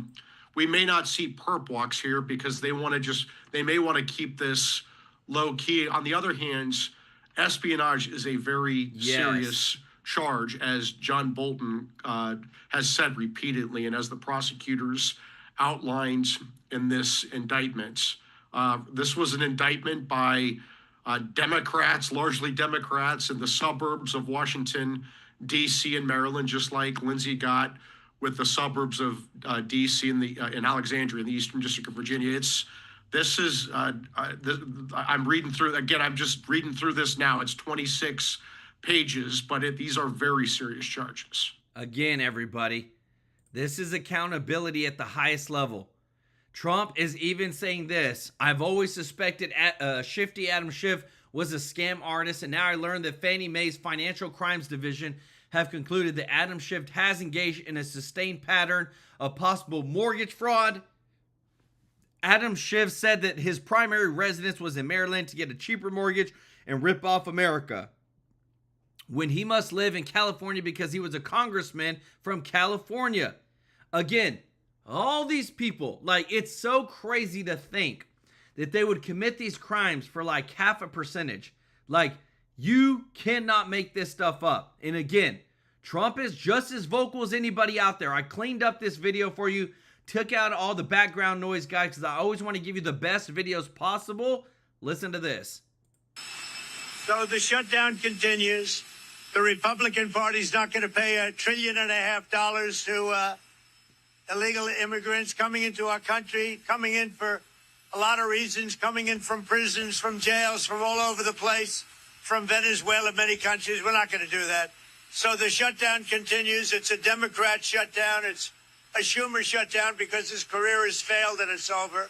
we may not see perp walks here because they may want to keep this low key. On the other hand, espionage is a very serious charge, as John Bolton has said repeatedly, and as the prosecutors outlined in this indictment. This was an indictment by Democrats, largely Democrats in the suburbs of Washington, D.C. and Maryland, just like Lindsay got with the suburbs of D.C. in Alexandria, in the Eastern District of Virginia. I'm reading through, again, I'm just reading through this now. It's 26 pages, but these are very serious charges. Again, everybody, this is accountability at the highest level. Trump is even saying this: I've always suspected Shifty Adam Schiff was a scam artist, and now I learned that Fannie Mae's Financial Crimes Division have concluded that Adam Schiff has engaged in a sustained pattern of possible mortgage fraud. Adam Schiff said that his primary residence was in Maryland to get a cheaper mortgage and rip off America, when he must live in California because he was a congressman from California. Again, all these people, like, it's so crazy to think that they would commit these crimes for like half a percentage. Like, you cannot make this stuff up. And again, Trump is just as vocal as anybody out there. I cleaned up this video for you, took out all the background noise, guys, because I always want to give you the best videos possible. Listen to this. So the shutdown continues. The Republican Party's not going to pay $1.5 trillion to illegal immigrants coming into our country, coming in for a lot of reasons, coming in from prisons, from jails, from all over the place, from Venezuela, many countries. We're not going to do that. So the shutdown continues. It's a Democrat shutdown. It's a Schumer shutdown because his career has failed and it's over.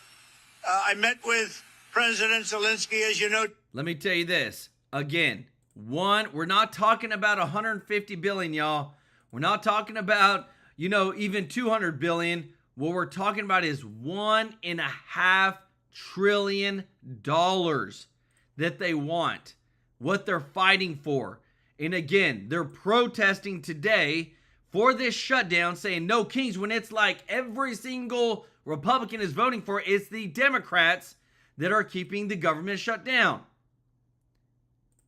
I met with President Zelensky, as you know. Let me tell you this. Again, we're not talking about 150 billion, y'all. We're not talking about, even 200 billion. What we're talking about is $1.5 trillion that they want, what they're fighting for. And again, they're protesting today for this shutdown, saying no kings, when it's like every single Republican is voting for it. It's the Democrats that are keeping the government shut down.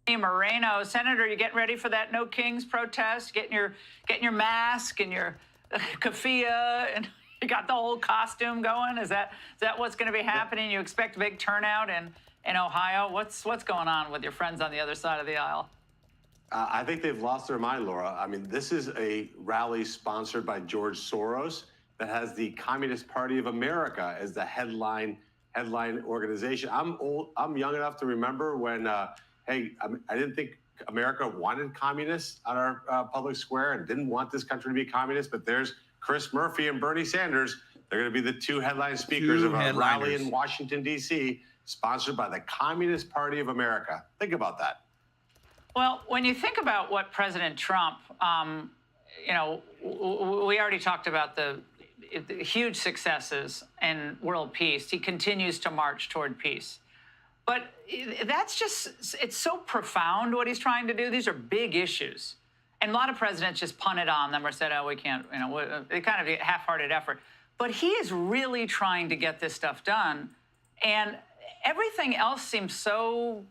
Moreno, Senator, you getting ready for that No Kings protest? Getting your mask and your keffiyeh, and you got the whole costume going? Is that what's going to be happening? You expect a big turnout in Ohio? What's going on with your friends on the other side of the aisle? I think they've lost their mind, Laura. I mean, this is a rally sponsored by George Soros that has the Communist Party of America as the headline organization. I'm young enough to remember when, I didn't think America wanted communists on our public square and didn't want this country to be communist. But there's Chris Murphy and Bernie Sanders. They're going to be the two headline speakers of a rally in Washington, D.C., sponsored by the Communist Party of America. Think about that. Well, when you think about what President Trump, we already talked about the huge successes in world peace. He continues to march toward peace. But it's so profound what he's trying to do. These are big issues. And a lot of presidents just punted on them or said, oh, we can't, they kind of a half-hearted effort. But he is really trying to get this stuff done. And everything else seems so,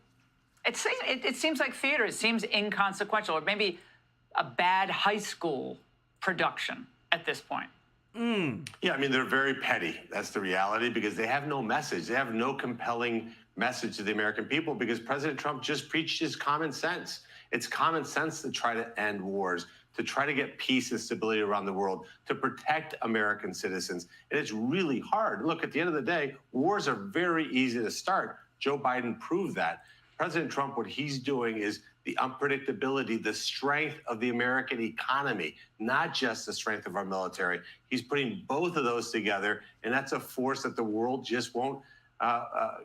it seems like theater. It seems inconsequential, or maybe a bad high school production at this point. Yeah, I mean, they're very petty. That's the reality, because they have no message. They have no compelling message to the American people, because President Trump just preached his common sense. It's common sense to try to end wars, to try to get peace and stability around the world, to protect American citizens. And it's really hard. Look, at the end of the day, wars are very easy to start. Joe Biden proved that. President Trump, what he's doing is the unpredictability, the strength of the American economy, not just the strength of our military. He's putting both of those together, and that's a force that the world just won't,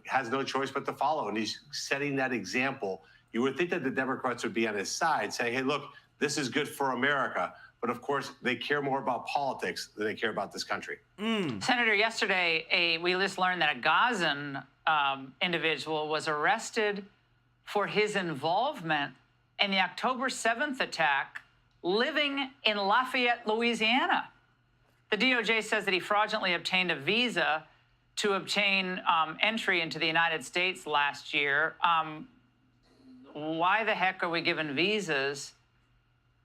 has no choice but to follow. And he's setting that example. You would think that the Democrats would be on his side, saying, hey, look, this is good for America. But of course, they care more about politics than they care about this country. Senator, yesterday, we just learned that a Gazan individual was arrested for his involvement in the October 7th attack, living in Lafayette, Louisiana. The DOJ says that he fraudulently obtained a visa to obtain entry into the United States last year. Why the heck are we giving visas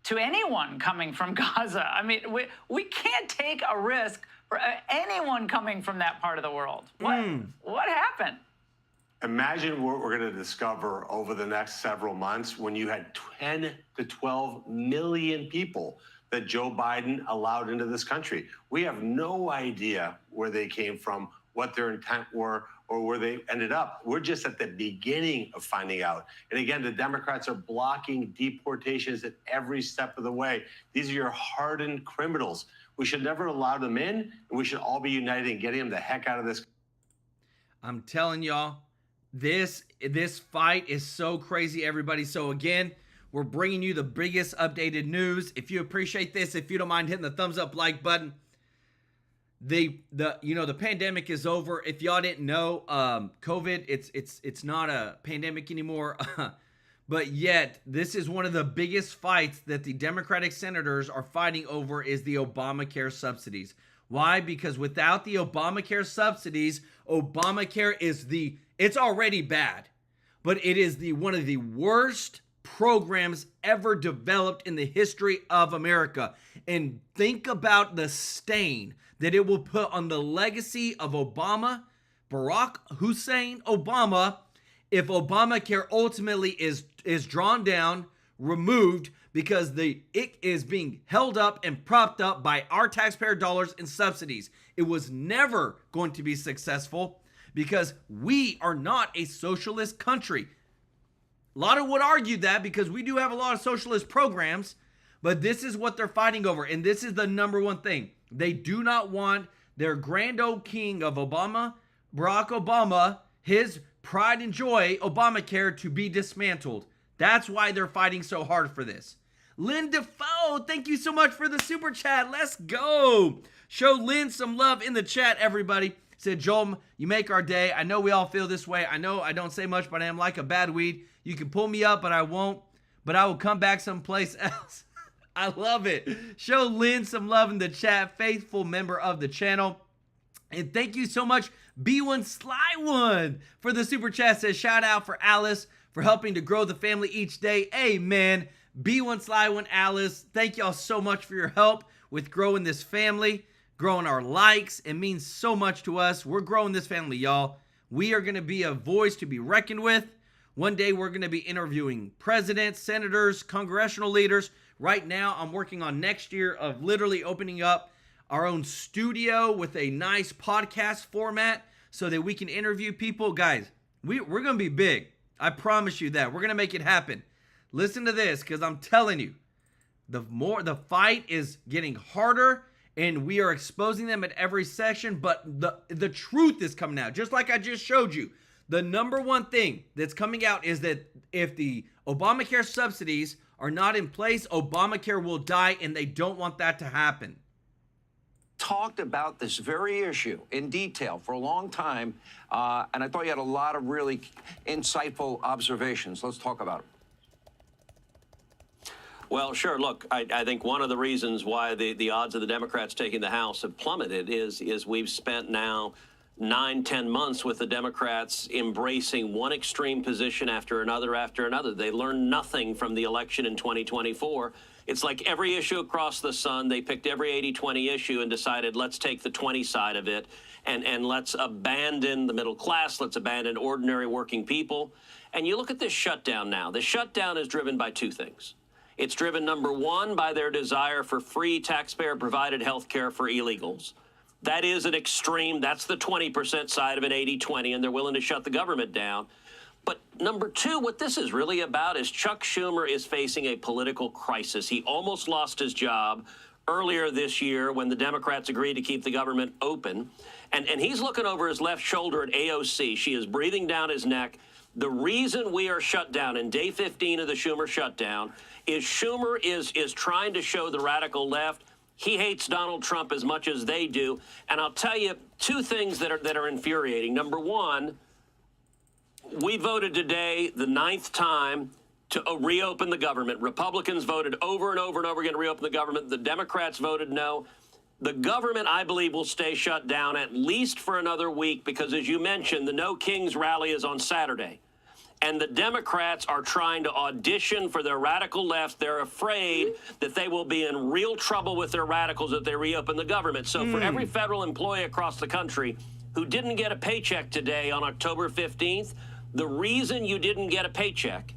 to anyone coming from Gaza? I mean, we can't take a risk for anyone coming from that part of the world. What happened? Imagine what we're going to discover over the next several months when you had 10 to 12 million people that Joe Biden allowed into this country. We have no idea where they came from, what their intent were, or where they ended up. We're just at the beginning of finding out. And again, the Democrats are blocking deportations at every step of the way. These are your hardened criminals. We should never allow them in, and we should all be united in getting them the heck out of this. I'm telling y'all, this fight is so crazy, everybody. So again, we're bringing you the biggest updated news. If you appreciate this, if you don't mind hitting the thumbs up like button. The pandemic is over. If y'all didn't know, COVID, it's not a pandemic anymore. But yet, this is one of the biggest fights that the Democratic senators are fighting over, is the Obamacare subsidies. Why? Because without the Obamacare subsidies, Obamacare is it's already bad. but it is one of the worst programs ever developed in the history of America. And think about the stain that it will put on the legacy of Obama, Barack Hussein Obama, if Obamacare ultimately is drawn down, removed, because it is being held up and propped up by our taxpayer dollars and subsidies. It was never going to be successful because we are not a socialist country. A lot of would argue that because we do have a lot of socialist programs, but this is what they're fighting over. And this is the number one thing. They do not want their grand old king of Obama, Barack Obama, his pride and joy, Obamacare, to be dismantled. That's why they're fighting so hard for this. Lynn Defoe, thank you so much for the super chat. Let's go. Show Lynn some love in the chat, everybody. Said, Joel, you make our day. I know we all feel this way. I know I don't say much, but I am like a bad weed. You can pull me up, but I won't. But I will come back someplace else. I love it. Show Lynn some love in the chat. Faithful member of the channel. And thank you so much, B1 Sly One, for the super chat. Says, shout out for Alice for helping to grow the family each day. Amen. B1 Sly One, Alice, thank y'all so much for your help with growing this family, growing our likes. It means so much to us. We're growing this family, y'all. We are going to be a voice to be reckoned with. One day we're going to be interviewing presidents, senators, congressional leaders. Right now I'm working on next year of literally opening up our own studio with a nice podcast format so that we can interview people. Guys, we're going to be big. I promise you that. We're going to make it happen. Listen to this, because I'm telling you, the fight is getting harder, and we are exposing them at every session, but the truth is coming out. Just like I just showed you, the number one thing that's coming out is that if the Obamacare subsidies are not in place, Obamacare will die, and they don't want that to happen. Talked about this very issue in detail for a long time, and I thought you had a lot of really insightful observations. Let's talk about it. Well, sure. Look, I think one of the reasons why the odds of the Democrats taking the House have plummeted is we've spent now 9-10 months with the Democrats embracing one extreme position after another after another. They learned nothing from the election in 2024. It's like every issue across the sun, they picked every 80-20 issue and decided, let's take the 20 side of it and let's abandon the middle class, let's abandon ordinary working people. And you look at this shutdown now. The shutdown is driven by two things. It's driven, number one, by their desire for free taxpayer-provided health care for illegals. That is an extreme. That's the 20% side of an 80-20, and they're willing to shut the government down. But number two, what this is really about is Chuck Schumer is facing a political crisis. He almost lost his job earlier this year when the Democrats agreed to keep the government open. And he's looking over his left shoulder at AOC. She is breathing down his neck. The reason we are shut down in day 15 of the Schumer shutdown is Schumer is trying to show the radical left he hates Donald Trump as much as they do. And I'll tell you two things that are infuriating. Number one, we voted today the 9th time to reopen the government. Republicans voted over and over and over again to reopen the government. The Democrats voted no. The government, I believe, will stay shut down at least for another week because, as you mentioned, the No Kings rally is on Saturday. And the Democrats are trying to audition for their radical left. They're afraid that they will be in real trouble with their radicals if they reopen the government. So for every federal employee across the country who didn't get a paycheck today on October 15th, the reason you didn't get a paycheck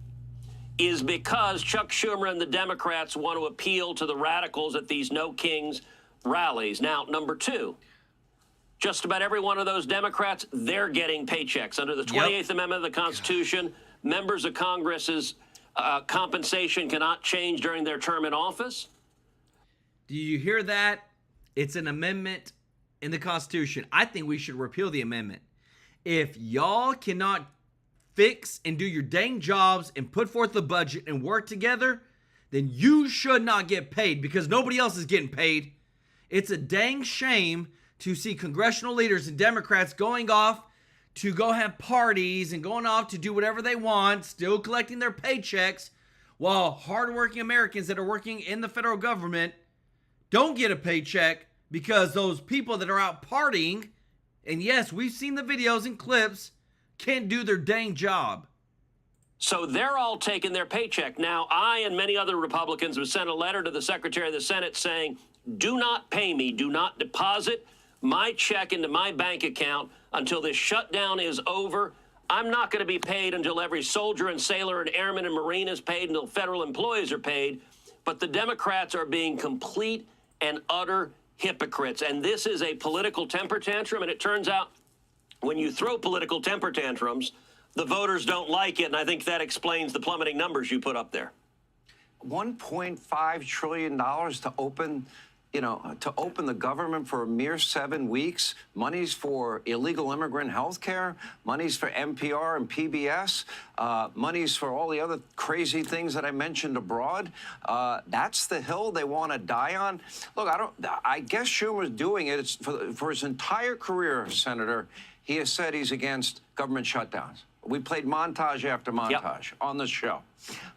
is because Chuck Schumer and the Democrats want to appeal to the radicals at these No Kings rallies. Now, number two, just about every one of those Democrats, they're getting paychecks. Under the 28th Amendment of the Constitution, members of Congress's compensation cannot change during their term in office. Do you hear that? It's an amendment in the Constitution. I think we should repeal the amendment. If y'all cannot fix and do your dang jobs and put forth the budget and work together, then you should not get paid because nobody else is getting paid. It's a dang shame to see congressional leaders and Democrats going off to go have parties and going off to do whatever they want, still collecting their paychecks, while hardworking Americans that are working in the federal government don't get a paycheck because those people that are out partying, and yes, we've seen the videos and clips, can't do their dang job. So they're all taking their paycheck. Now, I and many other Republicans have sent a letter to the Secretary of the Senate saying, do not pay me, do not deposit my check into my bank account until this shutdown is over. I'm not going to be paid until every soldier and sailor and airman and Marine is paid, until federal employees are paid. But the Democrats are being complete and utter hypocrites. And this is a political temper tantrum. And it turns out when you throw political temper tantrums, the voters don't like it. And I think that explains the plummeting numbers you put up there. $1.5 trillion to open, to open the government for a mere 7 weeks. Money's for illegal immigrant health care. Money's for NPR and PBS. Money's for all the other crazy things that I mentioned abroad. That's the hill they want to die on. Look, I guess Schumer's doing it. It's for his entire career, Senator. He has said he's against government shutdowns. We played montage after montage on the show.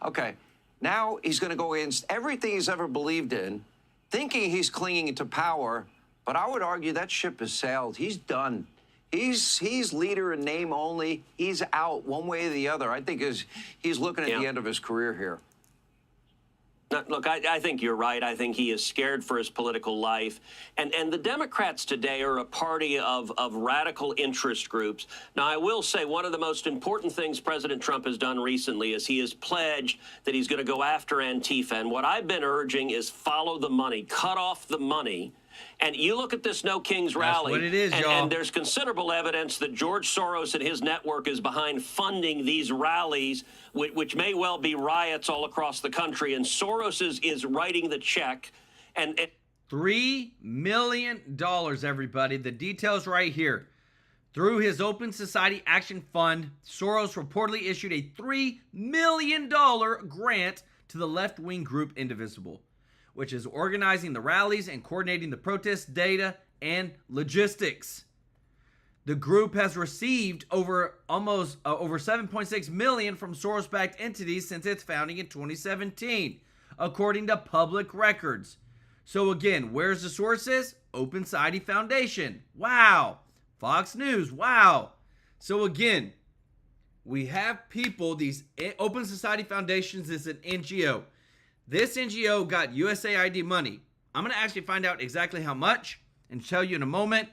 Okay, now he's going to go against everything he's ever believed in, thinking he's clinging to power, but I would argue that ship has sailed. He's done. He's leader in name only. He's out one way or the other. I think he's looking at the end of his career here. Look, I think you're right. I think he is scared for his political life. And the Democrats today are a party of radical interest groups. Now, I will say one of the most important things President Trump has done recently is he has pledged that he's going to go after Antifa. And what I've been urging is follow the money, cut off the money. And you look at this No Kings rally, what it is, and there's considerable evidence that George Soros and his network is behind funding these rallies, which may well be riots all across the country. And Soros is writing the check. And $3 million, everybody. The details right here. Through his Open Society Action Fund, Soros reportedly issued a $3 million grant to the left-wing group Indivisible, which is organizing the rallies and coordinating the protest data and logistics. The group has received over 7.6 million from Soros-backed entities since its founding in 2017, according to public records. So again, where's the sources? Open Society Foundation. Wow. Fox News. Wow. So again, we have people, these Open Society Foundations is an NGO. This NGO got USAID money. I'm going to actually find out exactly how much and tell you in a moment.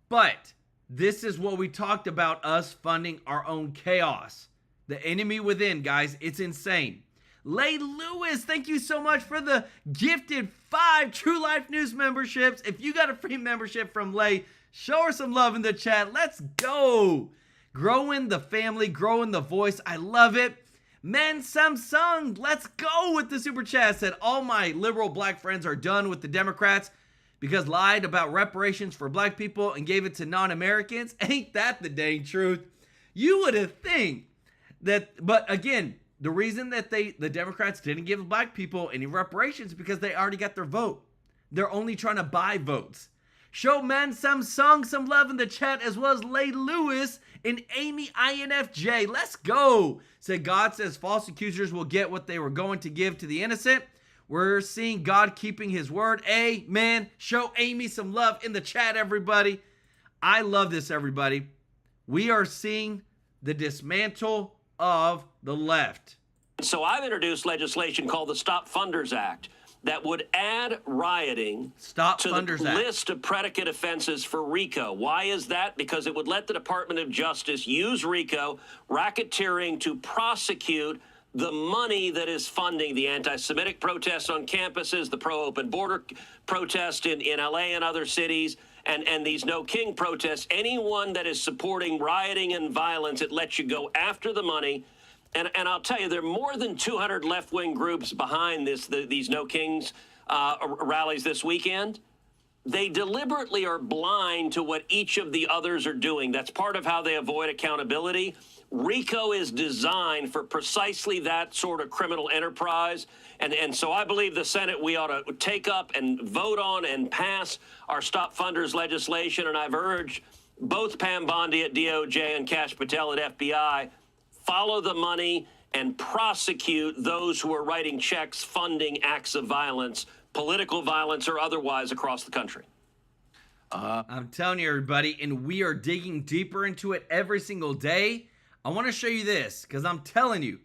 But this is what we talked about, us funding our own chaos. The enemy within, guys. It's insane. Lay Lewis, thank you so much for the gifted 5 TrueLife News memberships. If you got a free membership from Lay, show her some love in the chat. Let's go. Growing the family, growing the voice. I love it. Men Samsung, let's go with the super chat. Said all my liberal black friends are done with the Democrats because lied about reparations for black people and gave it to non-Americans. Ain't that the dang truth? You would have think that, but again, the reason that the Democrats didn't give black people any reparations is because they already got their vote. They're only trying to buy votes. Show Man Samsung some love in the chat, as well as Lay Lewis and Amy INFJ. Let's go. Said God says false accusers will get what they were going to give to the innocent. We're seeing God keeping his word. Amen. Show Amy some love in the chat, everybody. I love this, everybody. We are seeing the dismantle of the left. So I've introduced legislation called the Stop Funders Act that would add rioting to the list of predicate offenses for RICO. Why is that? Because it would let the Department of Justice use RICO, racketeering, to prosecute the money that is funding the anti-Semitic protests on campuses, the pro-open border protest in LA and other cities, and these No King protests. Anyone that is supporting rioting and violence, it lets you go after the money. And I'll tell you, there are more than 200 left-wing groups behind these No Kings rallies this weekend. They deliberately are blind to what each of the others are doing. That's part of how they avoid accountability. RICO is designed for precisely that sort of criminal enterprise. And so I believe the Senate, we ought to take up and vote on and pass our Stop Funders legislation. And I've urged both Pam Bondi at DOJ and Kash Patel at FBI, follow the money and prosecute those who are writing checks funding acts of violence, political violence or otherwise, across the country. I'm telling you, everybody, and we are digging deeper into it every single day I want to show you this because I'm telling you,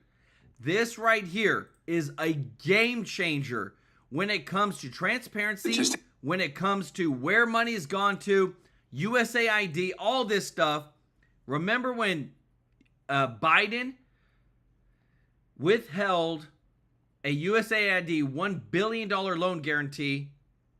this right here is a game changer when it comes to transparency, when it comes to where money has gone to, USAID, all this stuff. Remember when Biden withheld a USAID $1 billion loan guarantee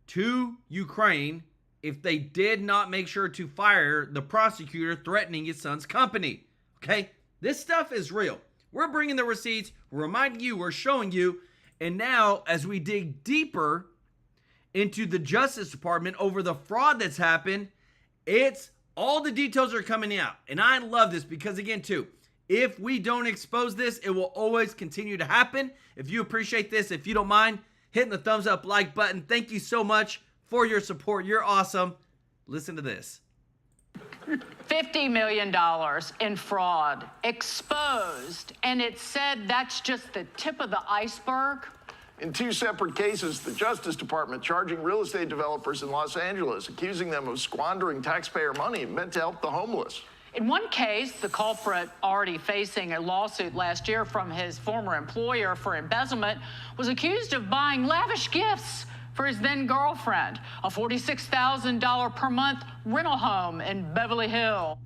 to Ukraine if they did not make sure to fire the prosecutor threatening his son's company? Okay, this stuff is real. We're bringing the receipts, we're reminding you, we're showing you, and now as we dig deeper into the Justice Department over the fraud that's happened, it's all the details are coming out. And I love this because, again, too, if we don't expose this, it will always continue to happen. If you appreciate this, if you don't mind hitting the thumbs up like button, thank you so much for your support. You're awesome. Listen to this. $50 million in fraud exposed, and it said that's just the tip of the iceberg. In two separate cases, the Justice Department charging real estate developers in Los Angeles, accusing them of squandering taxpayer money meant to help the homeless. In one case, the culprit, already facing a lawsuit last year from his former employer for embezzlement, was accused of buying lavish gifts for his then-girlfriend, a $46,000 per month rental home in Beverly Hills.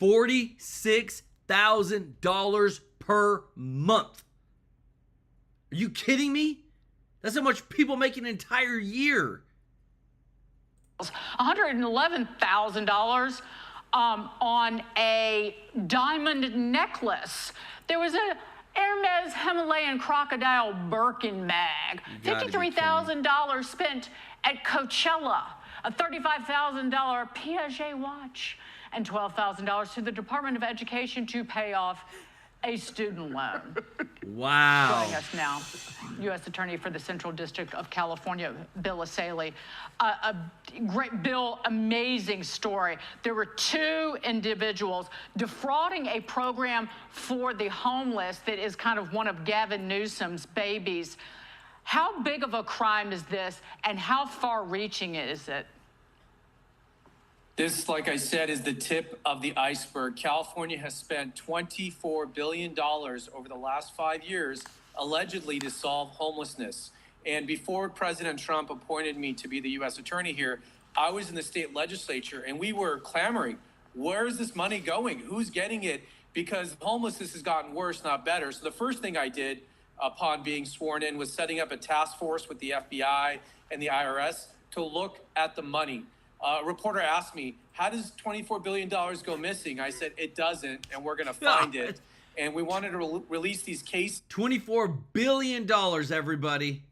$46,000 per month. Are you kidding me? That's how much people make an entire year. $111,000 on a diamond necklace. There was a Hermes Himalayan crocodile Birkin bag. $53,000 spent at Coachella. A $35,000 Piaget watch. And $12,000 to the Department of Education to pay off a student loan. Wow. Joining us now, U.S. Attorney for the Central District of California, Bill Assaley. A great, Bill, amazing story. There were two individuals defrauding a program for the homeless that is kind of one of Gavin Newsom's babies. How big of a crime is this, and how far-reaching is it? This, like I said, is the tip of the iceberg. California has spent $24 billion over the last 5 years, allegedly, to solve homelessness. And before President Trump appointed me to be the U.S. attorney here, I was in the state legislature, and we were clamoring, where is this money going? Who's getting it? Because homelessness has gotten worse, not better. So the first thing I did upon being sworn in was setting up a task force with the FBI and the IRS to look at the money. A reporter asked me, how does $24 billion go missing? I said, it doesn't, and we're going to find it. And we wanted to release these cases. $24 billion, everybody.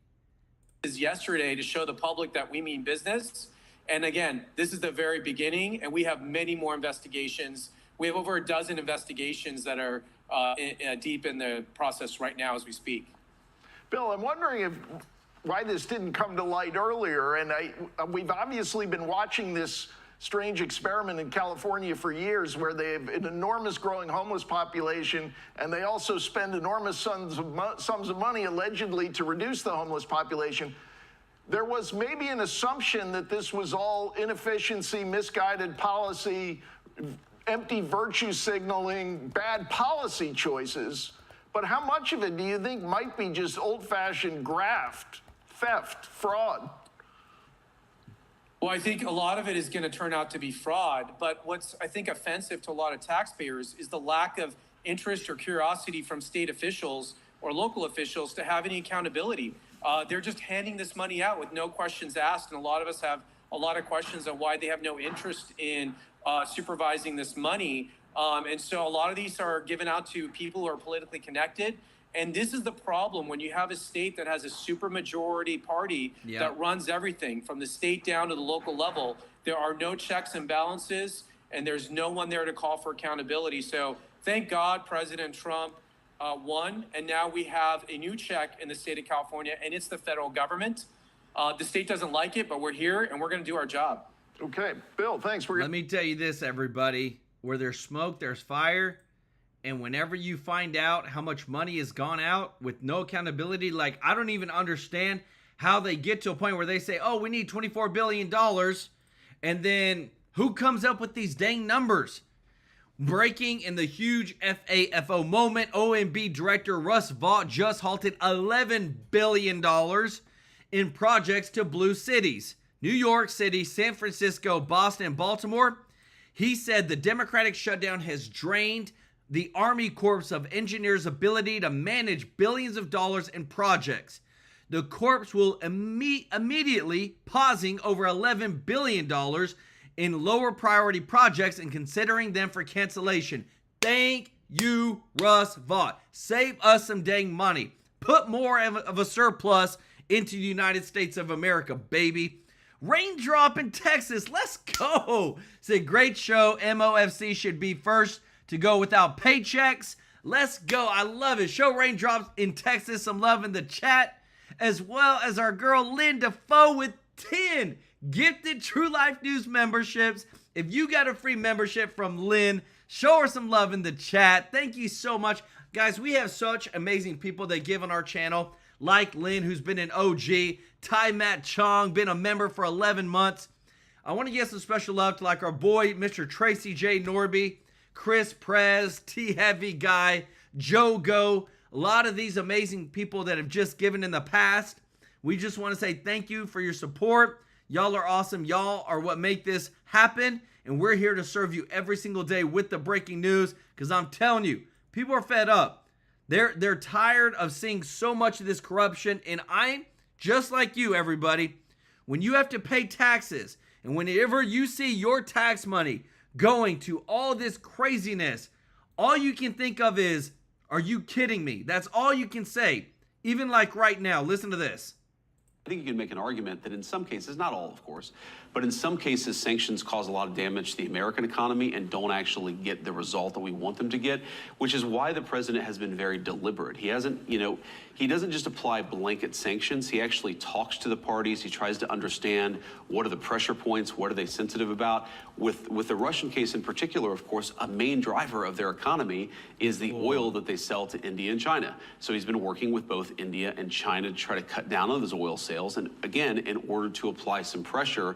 Yesterday to show the public that we mean business. And again, this is the very beginning, and we have many more investigations. We have over a dozen investigations that are deep in the process right now as we speak. Bill, I'm wondering why this didn't come to light earlier. And we've obviously been watching this strange experiment in California for years where they have an enormous growing homeless population, and they also spend enormous sums of money allegedly to reduce the homeless population. There was maybe an assumption that this was all inefficiency, misguided policy, empty virtue signaling, bad policy choices. But how much of it do you think might be just old-fashioned graft, theft, fraud? Well, I think a lot of it is going to turn out to be fraud. But what's, I think, offensive to a lot of taxpayers is the lack of interest or curiosity from state officials or local officials to have any accountability. They're just handing this money out with no questions asked. And a lot of us have a lot of questions on why they have no interest in supervising this money. And so a lot of these are given out to people who are politically connected. And this is the problem when you have a state that has a supermajority party that runs everything from the state down to the local level. There are no checks and balances, and there's no one there to call for accountability. So thank God President Trump won, and now we have a new check in the state of California, and it's the federal government. The state doesn't like it, but we're here, and we're going to do our job. Okay, Bill, thanks. Let me tell you this, everybody. Where there's smoke, there's fire. And whenever you find out how much money has gone out with no accountability, like I don't even understand how they get to a point where they say, oh, we need $24 billion. And then who comes up with these dang numbers? Breaking in the huge FAFO moment, OMB Director Russ Vought just halted $11 billion in projects to blue cities. New York City, San Francisco, Boston, and Baltimore. He said the Democratic shutdown has drained the Army Corps of Engineers' ability to manage billions of dollars in projects. The Corps will immediately pausing over $11 billion in lower priority projects and considering them for cancellation. Thank you, Russ Vought. Save us some dang money. Put more of a surplus into the United States of America, baby. Raindrop in Texas. Let's go. It's a great show. MOFC should be first to go without paychecks. Let's go. I love it. Show Raindrops in Texas some love in the chat, as well as our girl Lynn Defoe with 10 gifted TrueLife News memberships. If you got a free membership from Lynn, show her some love in the chat. Thank you so much. Guys, we have such amazing people that give on our channel, like Lynn, who's been an OG, Ty Matt Chong, been a member for 11 months. I want to give some special love to like our boy, Mr. Tracy J. Norby, Chris Prez, T Heavy Guy, Joe Go, a lot of these amazing people that have just given in the past. We just want to say thank you for your support. Y'all are awesome. Y'all are what make this happen. And we're here to serve you every single day with the breaking news, because I'm telling you, people are fed up. They're tired of seeing so much of this corruption. And I'm just like you, everybody. When you have to pay taxes, and whenever you see your tax money going to all this craziness, all you can think of is, are you kidding me? That's all you can say. Even like right now, listen to this. I think you can make an argument that in some cases, not all, of course, but in some cases, sanctions cause a lot of damage to the American economy and don't actually get the result that we want them to get, which is why the president has been very deliberate. He hasn't, he doesn't just apply blanket sanctions. He actually talks to the parties. He tries to understand what are the pressure points, what are they sensitive about. With the Russian case in particular, of course, a main driver of their economy is the oil that they sell to India and China. So he's been working with both India and China to try to cut down on those oil sales, and again, in order to apply some pressure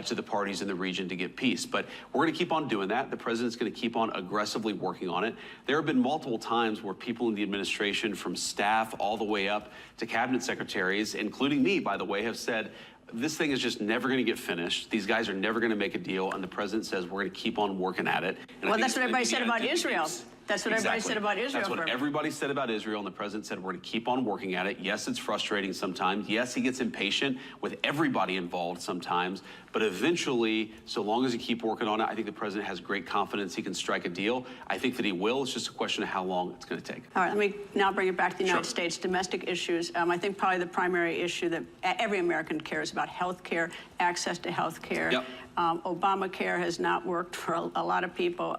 to the parties in the region to get peace. But we're going to keep on doing that. The president's going to keep on aggressively working on it. There have been multiple times where people in the administration, from staff all the way up to cabinet secretaries, including me, by the way, have said, this thing is just never going to get finished. These guys are never going to make a deal. And the president says, we're going to keep on working at it. And well, that's what everybody said about Israel. That's what everybody said about Israel. That's what everybody said about Israel, and the president said we're going to keep on working at it. Yes, it's frustrating sometimes. Yes, he gets impatient with everybody involved sometimes, but eventually, so long as you keep working on it, I think the president has great confidence he can strike a deal. I think that he will. It's just a question of how long it's going to take. All right, let me now bring it back to the United States. Domestic issues. I think probably the primary issue that every American cares about: health care, access to health care. Yep. Obamacare has not worked for a lot of people.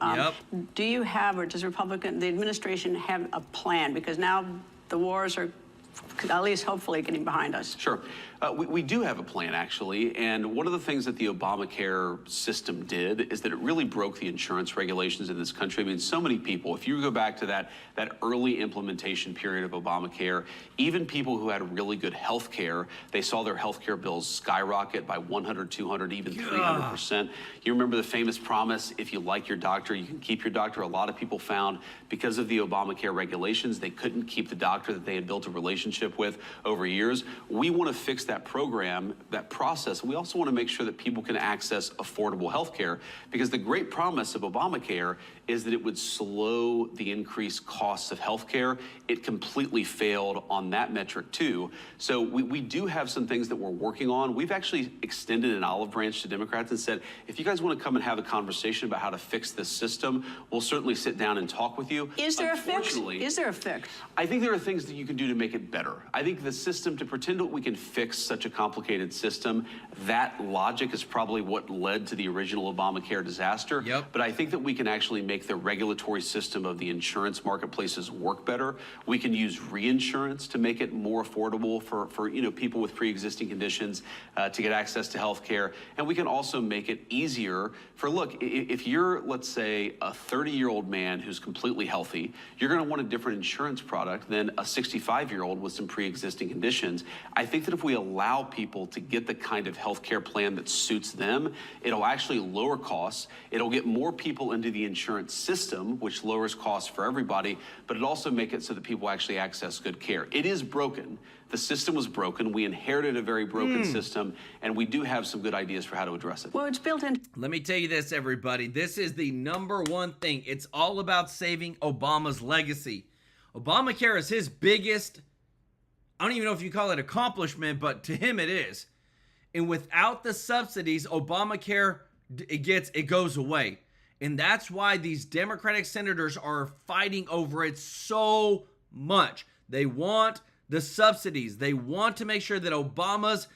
Do you have, or does the administration have a plan? Because now the wars are at least hopefully getting behind us. Sure. We do have a plan, actually, and one of the things that the Obamacare system did is that it really broke the insurance regulations in this country. I mean, so many people, if you go back to that early implementation period of Obamacare, even people who had really good health care, they saw their health care bills skyrocket by 100, 200, even 300%. You remember the famous promise, if you like your doctor, you can keep your doctor. A lot of people found, because of the Obamacare regulations, they couldn't keep the doctor that they had built a relationship with over years. We want to fix that program, that process. We also want to make sure that people can access affordable health care, because the great promise of Obamacare is that it would slow the increased costs of health care. It completely failed on that metric too. So we do have some things that we're working on. We've actually extended an olive branch to Democrats and said, if you guys want to come and have a conversation about how to fix this system, we'll certainly sit down and talk with you. Is there a fix? Is there a fix? I think there are things that you can do to make it better. I think the system, to pretend that we can fix such a complicated system, that logic is probably what led to the original Obamacare disaster. But I think that we can actually make the regulatory system of the insurance marketplaces work better. We can use reinsurance to make it more affordable for people with pre-existing conditions to get access to health care. And we can also make it easier for, look, if you're, let's say, a 30-year-old man who's completely healthy, you're going to want a different insurance product than a 65-year-old with some pre-existing conditions. I think that if we allow people to get the kind of health care plan that suits them, it'll actually lower costs. It'll get more people into the insurance system, which lowers costs for everybody, but it'll also make it so that people actually access good care. It is broken. The system was broken. We inherited a very broken system, and we do have some good ideas for how to address it. Well, it's built in. Let me tell you this, everybody. This is the #1 thing. It's all about saving Obama's legacy. Obamacare is his biggest, I don't even know if you call it accomplishment, but to him it is. And without the subsidies, Obamacare, it goes away. And that's why these Democratic senators are fighting over it so much. They want the subsidies. They want to make sure that Obama's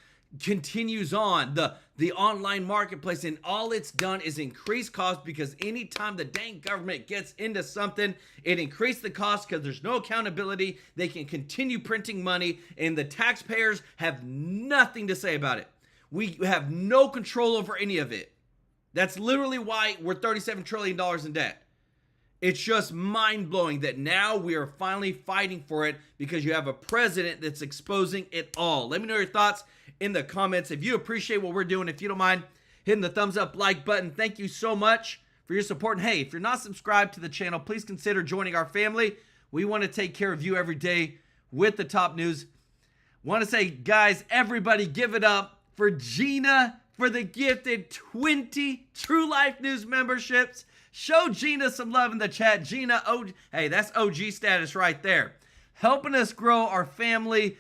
continues on, the online marketplace, and all it's done is increase costs, because anytime the dang government gets into something, it increases the cost because there's no accountability. They can continue printing money, and the taxpayers have nothing to say about it. We have no control over any of it. That's literally why we're $37 trillion in debt. It's just mind-blowing that now we are finally fighting for it because you have a president that's exposing it all. Let me know your thoughts in the comments. If you appreciate what we're doing, if you don't mind hitting the thumbs up like button, thank you so much for your support. And hey, if you're not subscribed to the channel, please consider joining our family. We want to take care of you every day with the top news. Want to say, guys, everybody give it up for Gina for the gifted 20 TrueLife News memberships. Show Gina some love in the chat. Gina, hey, that's OG status right there. Helping us grow our family,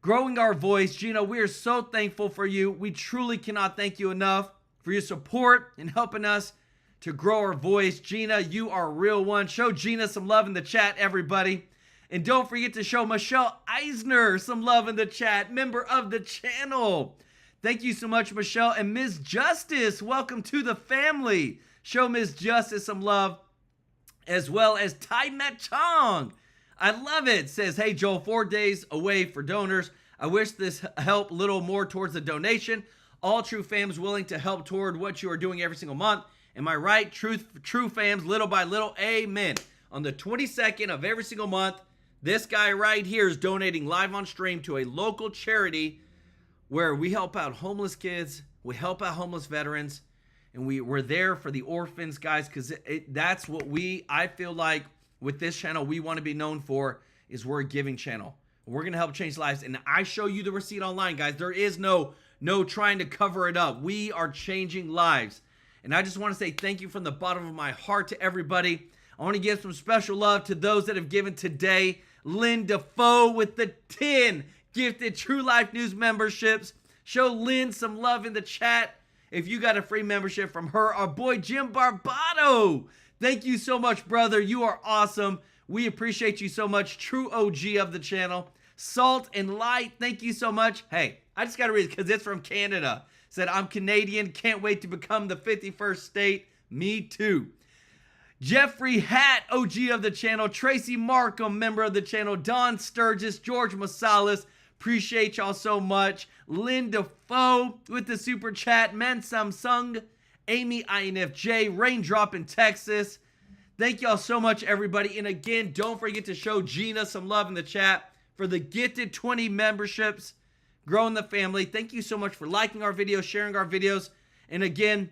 growing our voice. Gina, we are so thankful for you. We truly cannot thank you enough for your support and helping us to grow our voice. Gina, you are a real one. Show Gina some love in the chat, everybody. And don't forget to show Michelle Eisner some love in the chat, member of the channel. Thank you so much, Michelle. And Ms. Justice, welcome to the family. Show Ms. Justice some love, as well as Tai Mat Chong. I love it. Says, hey, Joel, 4 days away for donors. I wish this helped a little more towards the donation. All true fams willing to help toward what you are doing every single month. Am I right? True fams, little by little. Amen. On the 22nd of every single month, this guy right here is donating live on stream to a local charity where we help out homeless kids, we help out homeless veterans, and we're there for the orphans, guys, because that's what I feel like with this channel we want to be known for, is we're a giving channel. We're going to help change lives. And I show you the receipt online, guys. There is no trying to cover it up. We are changing lives. And I just want to say thank you from the bottom of my heart to everybody. I want to give some special love to those that have given today. Lynn Defoe with the 10 gifted TrueLife News memberships. Show Lynn some love in the chat if you got a free membership from her. Our boy Jim Barbato, thank you so much, brother. You are awesome. We appreciate you so much. True OG of the channel. Salt and Light, thank you so much. Hey, I just got to read it because it's from Canada. Said, I'm Canadian. Can't wait to become the 51st state. Me too. Jeffrey Hatt, OG of the channel. Tracy Markham, member of the channel. Don Sturgis, George Masalis. Appreciate y'all so much. Linda Foe with the super chat. Man Samsung. Amy INFJ. Raindrop in Texas. Thank y'all so much, everybody. And again, don't forget to show Gina some love in the chat for the gifted 20 memberships. Growing the family. Thank you so much for liking our videos, sharing our videos. And again,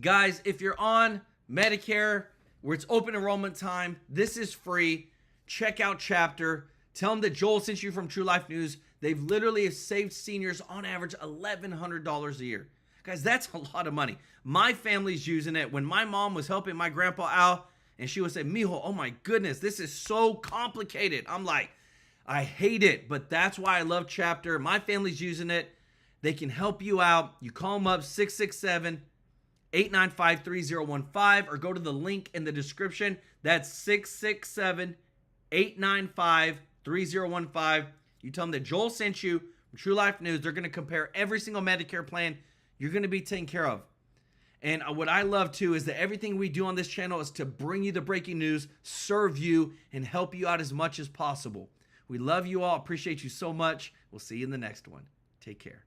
guys, if you're on Medicare, where it's open enrollment time, this is free. Check out Chapter. Tell them that Joel sent you from TrueLife News. They've literally saved seniors on average $1,100 a year. Guys, that's a lot of money. My family's using it. When my mom was helping my grandpa Al, and she would say, Mijo, oh my goodness, this is so complicated. I'm like, I hate it, but that's why I love Chapter. My family's using it. They can help you out. You call them up, 667-895-3015, or go to the link in the description. That's 667-895-3015. You tell them that Joel sent you from TrueLife News. They're going to compare every single Medicare plan you're going to be taken care of. And what I love too is that everything we do on this channel is to bring you the breaking news, serve you, and help you out as much as possible. We love you all. Appreciate you so much. We'll see you in the next one. Take care.